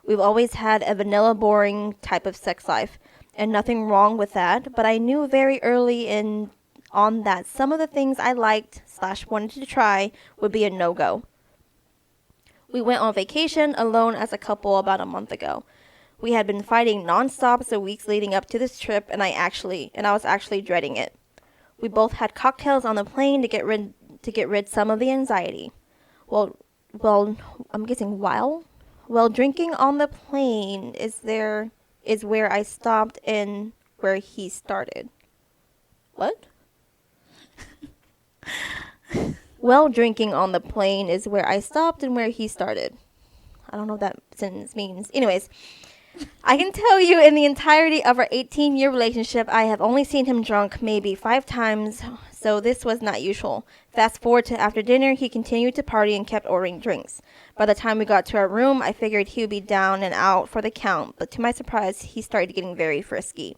We've always had a vanilla boring type of sex life, and nothing wrong with that, but I knew very early on that some of the things I liked / wanted to try would be a no-go. We went on vacation alone as a couple about a month ago. We had been fighting nonstop the weeks leading up to this trip, and I was actually dreading it. We both had cocktails on the plane to get rid some of the anxiety. Well, I'm guessing while drinking on the plane, is there is where I stopped and where he started. What? Well, drinking on the plane is where I stopped and where he started. I don't know what that sentence means. Anyways, I can tell you in the entirety of our 18-year relationship, I have only seen him drunk maybe 5 times, so this was not usual. Fast forward to after dinner, he continued to party and kept ordering drinks. By the time we got to our room, I figured he would be down and out for the count, but to my surprise, he started getting very frisky.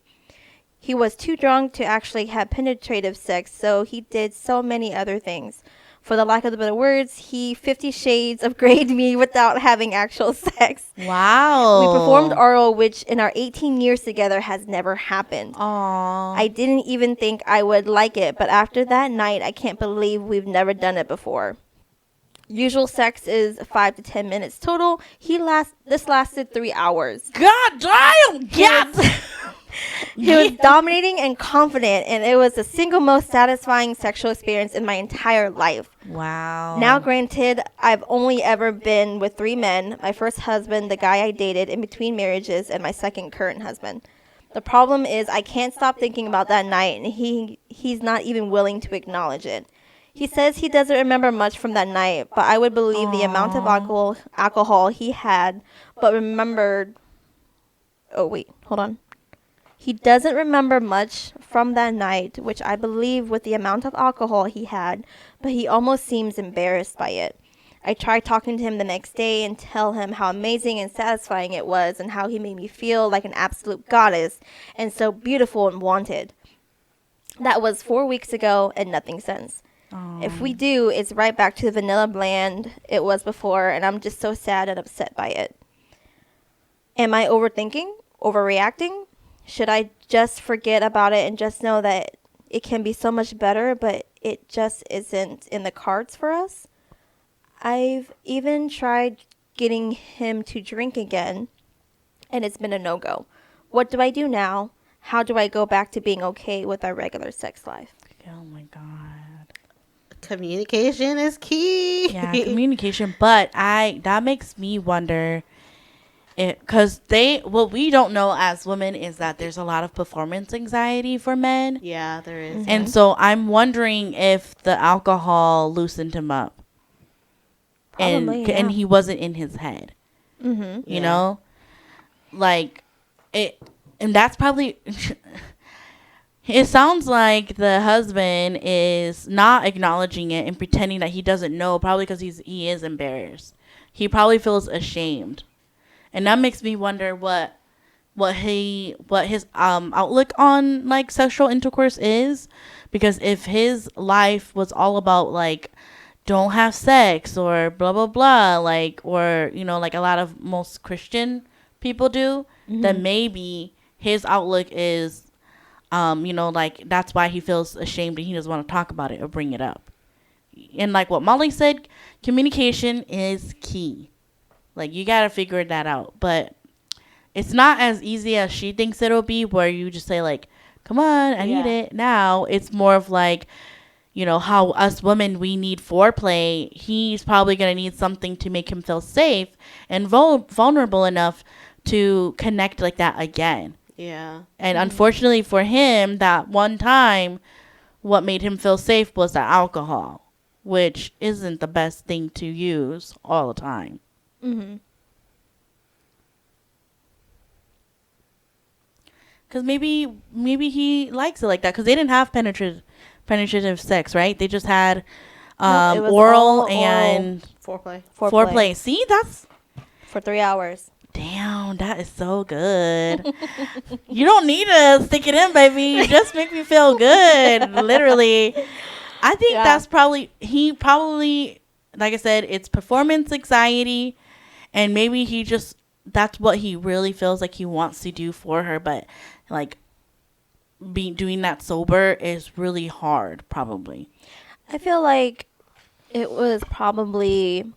He was too drunk to actually have penetrative sex, so he did so many other things. For the lack of the better words, he 50 Shades of Grey'd me without having actual sex. Wow. We performed oral, which in our 18 years together has never happened. Aww. I didn't even think I would like it, but after that night, I can't believe we've never done it before. Usual sex is 5 to 10 minutes total. This lasted 3 hours. God damn! Yes! He was dominating and confident, and it was the single most satisfying sexual experience in my entire life. Wow. Now, granted, I've only ever been with 3 men. My first husband, the guy I dated in between marriages, and my second current husband. The problem is I can't stop thinking about that night, and he's not even willing to acknowledge it. He says he doesn't remember much from that night, but I would believe the amount of alcohol he had, but remembered... Oh, wait, hold on. He doesn't remember much from that night, which I believe with the amount of alcohol he had, but he almost seems embarrassed by it. I tried talking to him the next day and tell him how amazing and satisfying it was and how he made me feel like an absolute goddess and so beautiful and wanted. That was 4 weeks ago and nothing since. If we do, it's right back to the vanilla bland it was before, and I'm just so sad and upset by it. Am I overthinking? Overreacting? Should I just forget about it and just know that it can be so much better, but it just isn't in the cards for us? I've even tried getting him to drink again, and it's been a no-go. What do I do now? How do I go back to being okay with our regular sex life? Oh my God. Communication is key. Yeah, communication. But that makes me wonder, because what we don't know as women is that there's a lot of performance anxiety for men. Yeah, there is. Mm-hmm. And so I'm wondering if the alcohol loosened him up. Probably, And he wasn't in his head. Mm-hmm. You know? Like, it, and that's probably... It sounds like the husband is not acknowledging it and pretending that he doesn't know, probably because he is embarrassed. He probably feels ashamed. And that makes me wonder what his outlook on like sexual intercourse is, because if his life was all about like don't have sex or blah blah blah, like, or you know, like a lot of most Christian people do, then maybe his outlook is you know, like that's why he feels ashamed and he doesn't want to talk about it or bring it up. And like what Molly said, communication is key. Like, you got to figure that out. But it's not as easy as she thinks it'll be, where you just say, like, come on, I need it now. It's more of like, you know, how us women, we need foreplay. He's probably going to need something to make him feel safe and vulnerable enough to connect like that again. Yeah. And unfortunately for him, that one time, what made him feel safe was the alcohol, which isn't the best thing to use all the time. Mm-hmm. Because maybe he likes it like that. Because they didn't have penetrative sex, right? They just had oral and foreplay. See, that's for 3 hours. Damn, that is so good. You don't need to stick it in, baby. Just make me feel good. Literally. I think that's probably, like I said, it's performance anxiety. And maybe that's what he really feels like he wants to do for her. But like doing that sober is really hard, probably. I feel like it was probably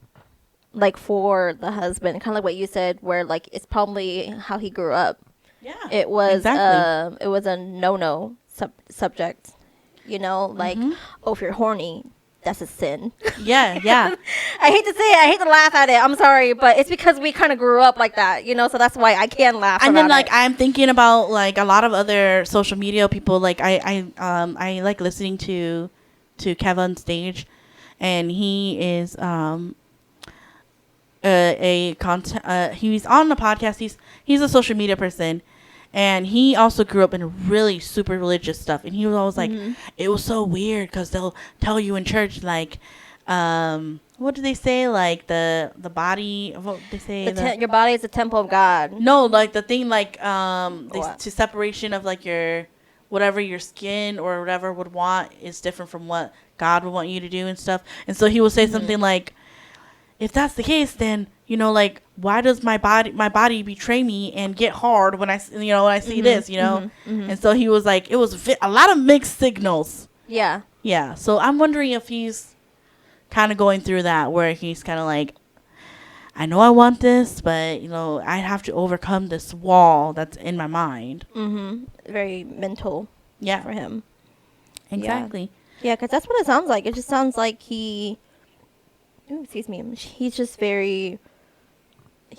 like for the husband, kind of like what you said, where like it's probably how he grew up. Yeah, it was exactly. It was a no subject, you know, like oh, if you're horny, that's a sin. Yeah, yeah. I hate to say it. I hate to laugh at it. I'm sorry, but it's because we kind of grew up like that, you know. So that's why I can laugh. And about then like it. I'm thinking about like a lot of other social media people. Like I like listening to Kevin Stage, and he is a content. He's on the podcast. He's a social media person, and he also grew up in really super religious stuff. And he was always like, it was so weird because they'll tell you in church like, what do they say? Like the body. What they say? Your body is a temple of God. No, like the thing like What? to separation of like your whatever your skin or whatever would want is different from what God would want you to do and stuff. And so he will say something like, if that's the case, then like why does my body betray me and get hard when I when I see this, And so he was like, it was a lot of mixed signals. Yeah. Yeah. So I'm wondering if he's kind of going through that where he's kind of like, I know I want this, but I have to overcome this wall that's in my mind. Very mental. Yeah. For him. Exactly. Yeah, because that's what it sounds like. It just sounds like he's just he's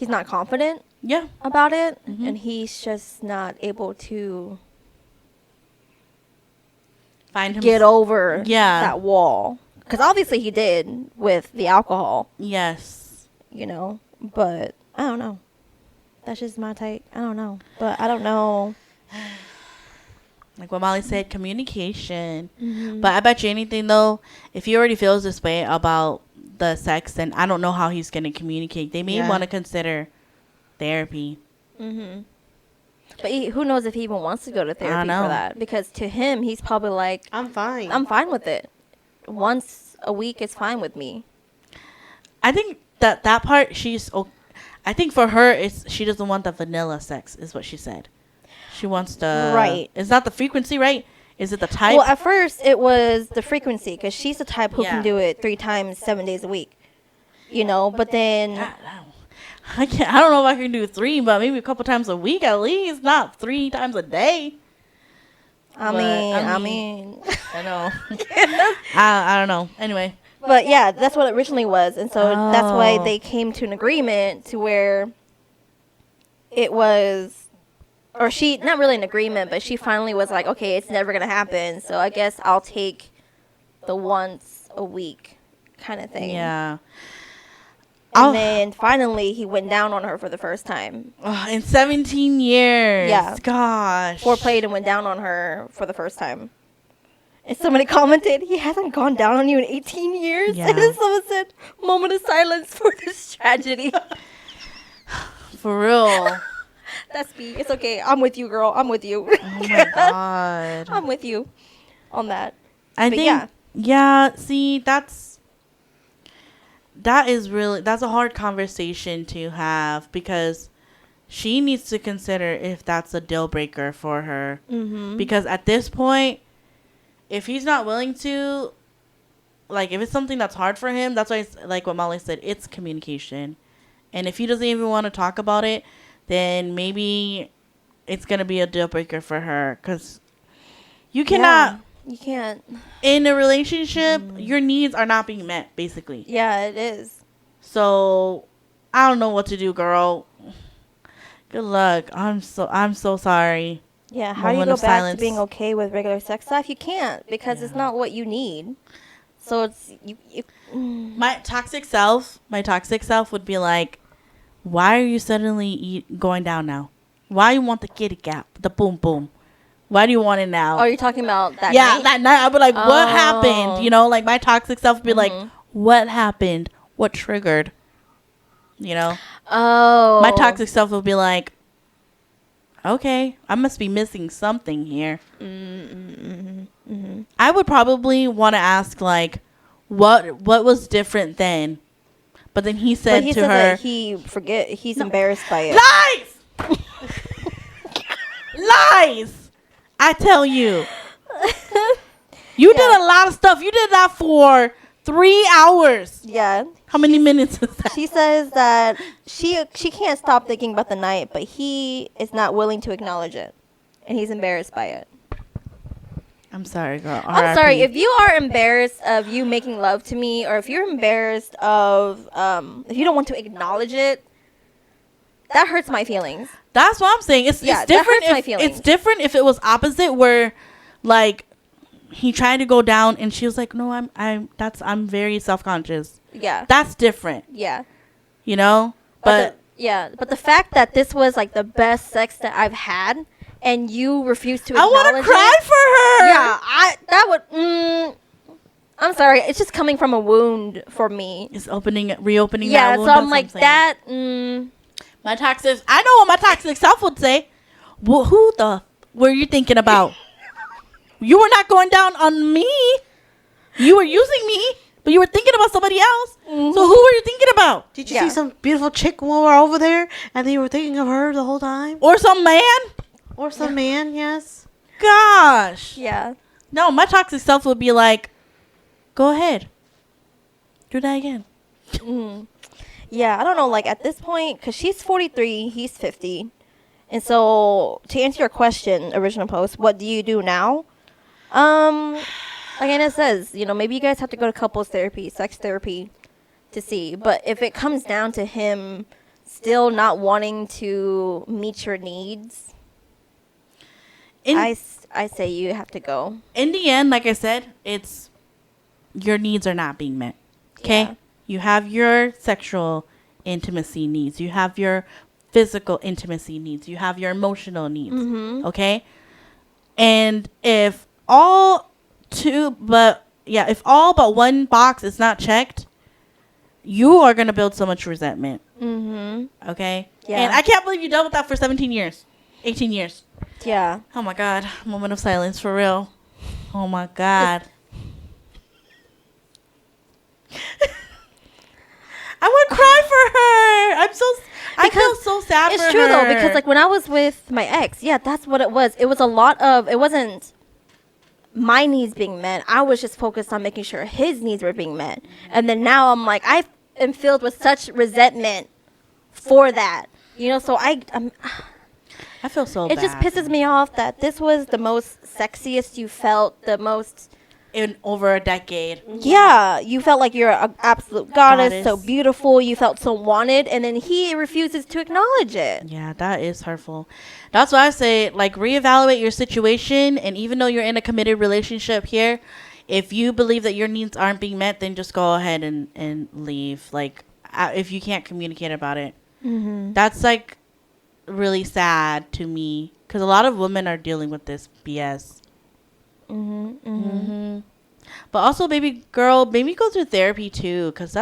not confident. Yeah. About it, and he's just not able to find him get over Yeah. that wall. Because obviously he did with the alcohol. Yes. But I don't know. That's just my take. I don't know. But I don't know. Like what Molly said, communication. But I bet you anything, though, if he already feels this way about the sex, then I don't know how he's going to communicate. They may want to consider therapy. But who knows if he even wants to go to therapy for that. Because to him, he's probably like, I'm fine. I'm fine with it. Once a week is fine with me. I think that part, I think for her, she doesn't want the vanilla sex, is what she said. She wants the... Right. It's not the frequency, right? Is it the type? Well, at first, it was the frequency, because she's the type who can do it 3 times, 7 days a week. But then... I don't know if I can do 3, but maybe a couple times a week at least, not 3 times a day. I mean... I know. I don't know. Anyway. But yeah, that's what it originally was. And so that's why they came to an agreement to where it was... Or she, not really an agreement, but she finally was like, okay, it's never going to happen. So I guess I'll take the once a week kind of thing. Yeah. And then finally he went down on her for the first time. In 17 years. Yeah. Gosh. Foreplayed and went down on her for the first time. And somebody commented, he hasn't gone down on you in 18 years. Yeah. And then someone said, moment of silence for this tragedy. For real. That's me. It's okay. I'm with you, girl. I'm with you. Oh my God. I'm with you on that. I think, yeah, see, that's a hard conversation to have because she needs to consider if that's a deal breaker for her. Because at this point, if he's not willing to, like, if it's something that's hard for him, that's why, like what Molly said, it's communication. And if he doesn't even want to talk about it, then maybe it's going to be a deal breaker for her. Because you cannot... You can't. In a relationship, your needs are not being met, basically. Yeah, it is. So, I don't know what to do, girl. Good luck. I'm so sorry. Yeah, how do you go back to being okay with regular sex life? You can't, because it's not what you need. So it's My toxic self would be like, why are you suddenly going down now? Why you want the kitty cat, the boom boom? Why do you want it now? Oh, you're talking about that night? That night. I'd be like, what Oh. happened? Like my toxic self would be like, what happened? What triggered? Oh. My toxic self would be like, okay, I must be missing something here. I would probably want to ask, like, what was different then? But then he said to her, that he's embarrassed by it. Lies! Lies! I tell you. You did a lot of stuff. You did that for 3 hours. Yeah. How many minutes is that? She says that she can't stop thinking about the night, but he is not willing to acknowledge it. And he's embarrassed by it. I'm sorry, girl. I'm sorry. RIP. If you are embarrassed of you making love to me, or if you're embarrassed of if you don't want to acknowledge it, that hurts my feelings. That's what I'm saying. It's Yeah, that different. hurts my If feelings. it's different if it was opposite, where like he tried to go down and she was like, "No, I'm very self conscious." Yeah. That's different, Yeah. you know. But But the fact that this was like the best sex that I've had, and you refuse to I acknowledge want to cry it, for her. yeah, that would. I'm sorry, it's just coming from a wound for me. It's reopening. Yeah, that so wound, I'm that's like what I'm that. saying. My toxic. I know what my toxic self would say. Well, who the were you thinking about? You were not going down on me. You were using me, but you were thinking about somebody else. Mhm. So who were you thinking about? Did you Yeah. see some beautiful chick while we're over there, and they were thinking of her the whole time, Or some man? or some man? Yes. Gosh. Yeah. No, my toxic self would be like, go ahead. Do that again. Mm. Yeah, I don't know. Like at this point, because she's 43, he's 50, and so to answer your question, original post, what do you do now? Again, it says, maybe you guys have to go to couples therapy, sex therapy, to see. But if it comes down to him still not wanting to meet your needs, I say you have to go. In the end, like I said, it's your needs are not being met. Okay? Yeah. You have your sexual intimacy needs. You have your physical intimacy needs. You have your emotional needs. Mm-hmm. Okay? And if all but one box is not checked, you are going to build so much resentment. Mm-hmm. Okay? Yeah. And I can't believe you dealt with that for 17 years. 18 years. Yeah. Oh my God. Moment of silence for real. Oh my God. I would cry for her. I feel so sad for her. It's true though, because like when I was with my ex, yeah, that's what it was. It was a lot of, it wasn't my needs being met. I was just focused on making sure his needs were being met. And then now I'm like, I am filled with such resentment for that. So I feel so it bad. just pisses me off that this was the most sexiest you felt, the most, in over a decade. yeah, you felt like you're an absolute goddess, so Goddess. beautiful, you felt so wanted, and then he refuses to acknowledge it. Yeah, that is hurtful. That's why I say, like, reevaluate your situation. And even though you're in a committed relationship here, if you believe that your needs aren't being met, then just go ahead and leave. Like, if you can't communicate about it. Mm-hmm. That's, like, really sad to me. Because a lot of women are dealing with this BS. Mm-hmm. Mm-hmm. But also, baby girl, maybe go through therapy too, because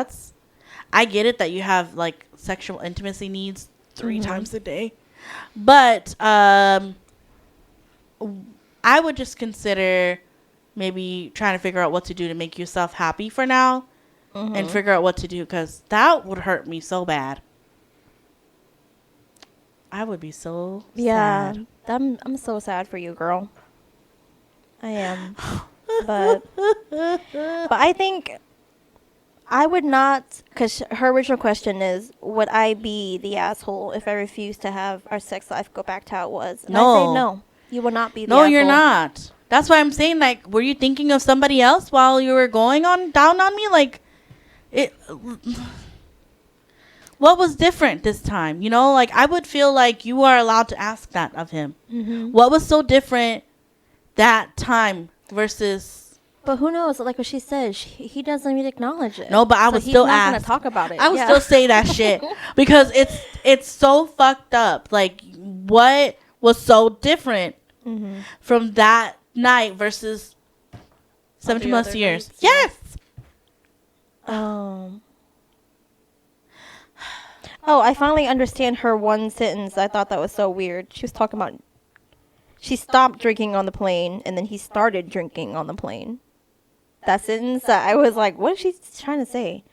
I get it that you have like sexual intimacy needs 3 times a day, but I would just consider maybe trying to figure out what to do to make yourself happy for now, and figure out what to do, because that would hurt me so bad. I would be so sad. I'm so sad for you, girl. I am. But I think I would not, because her original question is, would I be the asshole if I refused to have our sex life go back to how it was? And I say no. You will not be the No, asshole. you're not. That's why I'm saying, like, were you thinking of somebody else while you were going down on me? Like, what was different this time? Like, I would feel like you are allowed to ask that of him. Mm-hmm. What was so different that time versus... But who knows? Like what she said, he doesn't even acknowledge it. No, but I would still he's not ask. gonna talk about it. I would still say that shit. Because it's so fucked up. Like, what was so different from that night versus 17 plus other years? nights, Yes! Oh, I finally understand her one sentence. I thought that was so weird. She was talking about she stopped drinking on the plane, and then he started drinking on the plane. That sentence, I was like, what is she trying to say?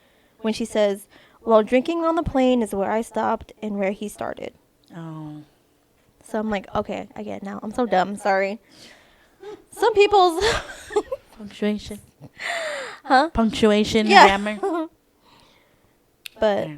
When she says, well, drinking on the plane is where I stopped and where he started. Oh. So I'm like, okay, I get it now. I'm so dumb. Sorry. Some people's... Punctuation. Huh? Punctuation, Yeah. grammar. But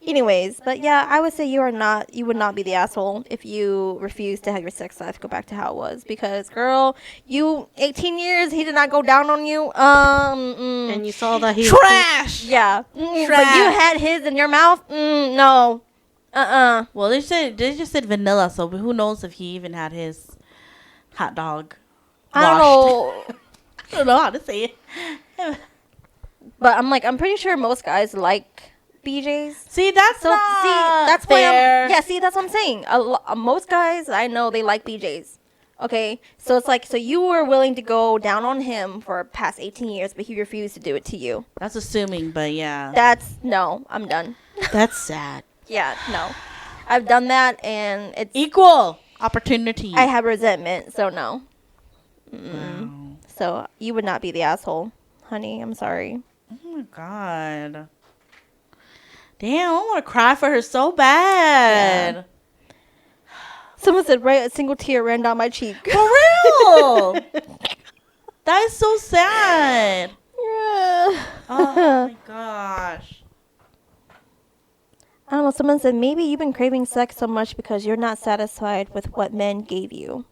Anyways, but yeah, I would say you would not be the asshole if you refuse to have your sex life go back to how it was. Because, girl, you 18 years, he did not go down on you. And you saw that he Trash. Yeah. But you had his in your mouth. No. Well, they just said vanilla, so who knows if he even had his hot dog. I don't know. I don't know how to say it. But I'm pretty sure most guys like BJ's. See, that's not that's fair. why that's what I'm saying. Most guys I know, they like BJ's. Okay, so it's like, so you were willing to go down on him for past 18 years, but he refused to do it to you. That's assuming, but yeah. No, I'm done. That's sad. Yeah, no. I've done that, and it's Equal opportunity. I have resentment, so no. Wow. So you would not be the asshole, honey. I'm sorry. Oh my god. Damn, I want to cry for her so bad. Yeah. Someone said, right, a single tear ran down my cheek. For real. That is so sad. Yeah. Oh my gosh. I don't know. Someone said, maybe you've been craving sex so much because you're not satisfied with what men gave you.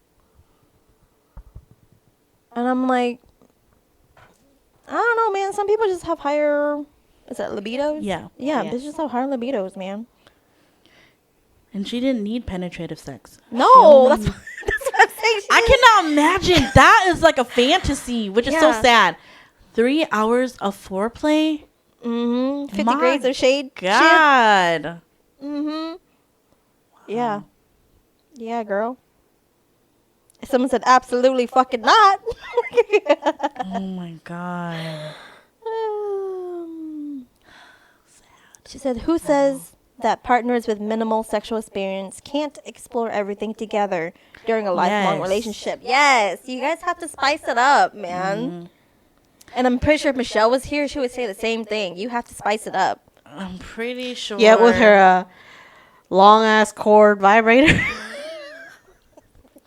And I'm like, I don't know, man. Some people just have higher, is that libidos? Yeah. Yeah, Yes. they just have higher libidos, man. And she didn't need penetrative sex. No, that's what I'm saying. I cannot imagine. That is like a fantasy, which is so Yeah. sad. 3 hours of foreplay? 50 My grades of shade. God. Yeah. Yeah, girl. Someone said, absolutely fucking not. Oh my God. She said, who says that partners with minimal sexual experience can't explore everything together during a lifelong Yes. relationship? Yes. You guys have to spice it up, man. And I'm pretty sure if Michelle was here, she would say the same thing. You have to spice it up. I'm pretty sure. Yeah, with her long ass cord vibrator.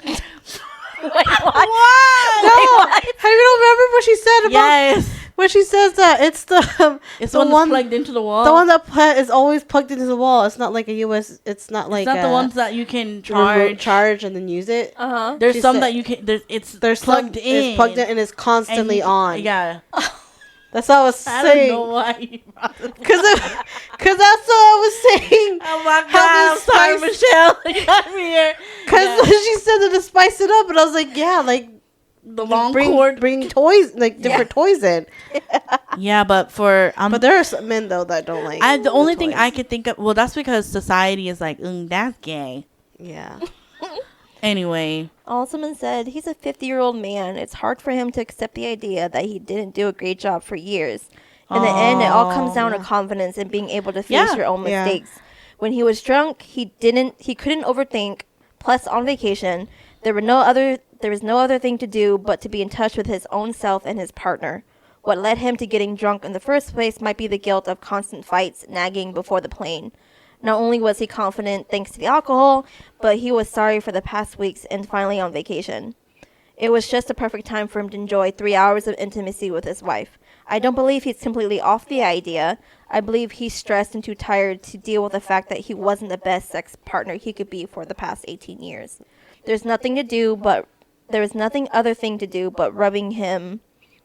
Wait, what? No, you don't remember what she said about? Yes. When she says that it's the It's the the one one that's plugged into the wall. the one that is always plugged into the wall. It's not like a US. It's not like it's not the ones that you can charge. charge and then use it. Uh-huh. There's She some said- that you can. There's There's plugged some, in. It's plugged in and it's constantly on. Yeah. That's what I was I don't saying. know why you brought it up. Cause that's what I was saying. Oh my How God! I'm this sorry, spice- Michelle. You got me here. Cause she said that to spice it up, and I was like, yeah, like The long bring cord. bring toys, like different toys in. Yeah, but for But there are some men though that don't like. the only thing toys. I could think of. Well, that's because society is like, that's gay. Yeah. Anyway. Oh, someone said, he's a 50-year-old man. It's hard for him to accept the idea that he didn't do a great job for years. In the end, it all comes down to confidence and being able to face Yeah. your own Yeah. mistakes. When he was drunk, he couldn't overthink. Plus, on vacation, there was no other thing to do but to be in touch with his own self and his partner. What led him to getting drunk in the first place might be the guilt of constant fights, nagging before the plane. Not only was he confident thanks to the alcohol, but he was sorry for the past weeks and finally on vacation. It was just a perfect time for him to enjoy 3 hours of intimacy with his wife. I don't believe he's completely off the idea. I believe he's stressed and too tired to deal with the fact that he wasn't the best sex partner he could be for the past 18 years. There was nothing other thing to do but rubbing him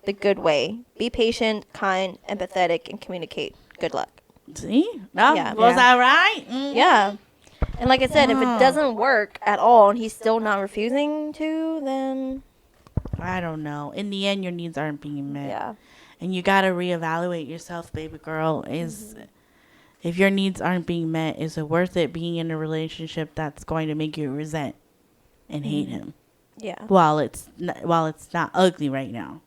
the good way. Be patient, kind, empathetic, and communicate. Good luck. See? No, Yeah. was Yeah. I right? Yeah. And like I said, if it doesn't work at all and he's still not refusing to, then I don't know. In the end, your needs aren't being met. yeah. And you gotta reevaluate yourself, baby girl. If your needs aren't being met, is it worth it being in a relationship that's going to make you resent and hate him Yeah. while it's not ugly right now?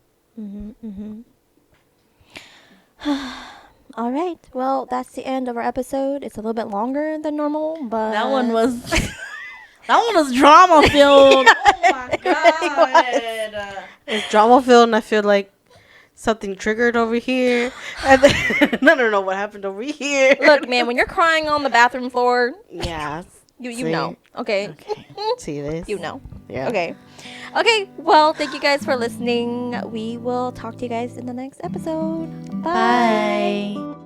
All right. Well, that's the end of our episode. It's a little bit longer than normal, but That one was drama filled. Oh my God. It's drama filled, and I feel like something triggered over here, and then I don't know what happened over here. Look, man, when you're crying on the bathroom floor, Yeah. you See? know. Okay. See this? You know. Yeah. Okay. Okay. Well, thank you guys for listening. We will talk to you guys in the next episode. Bye. Bye.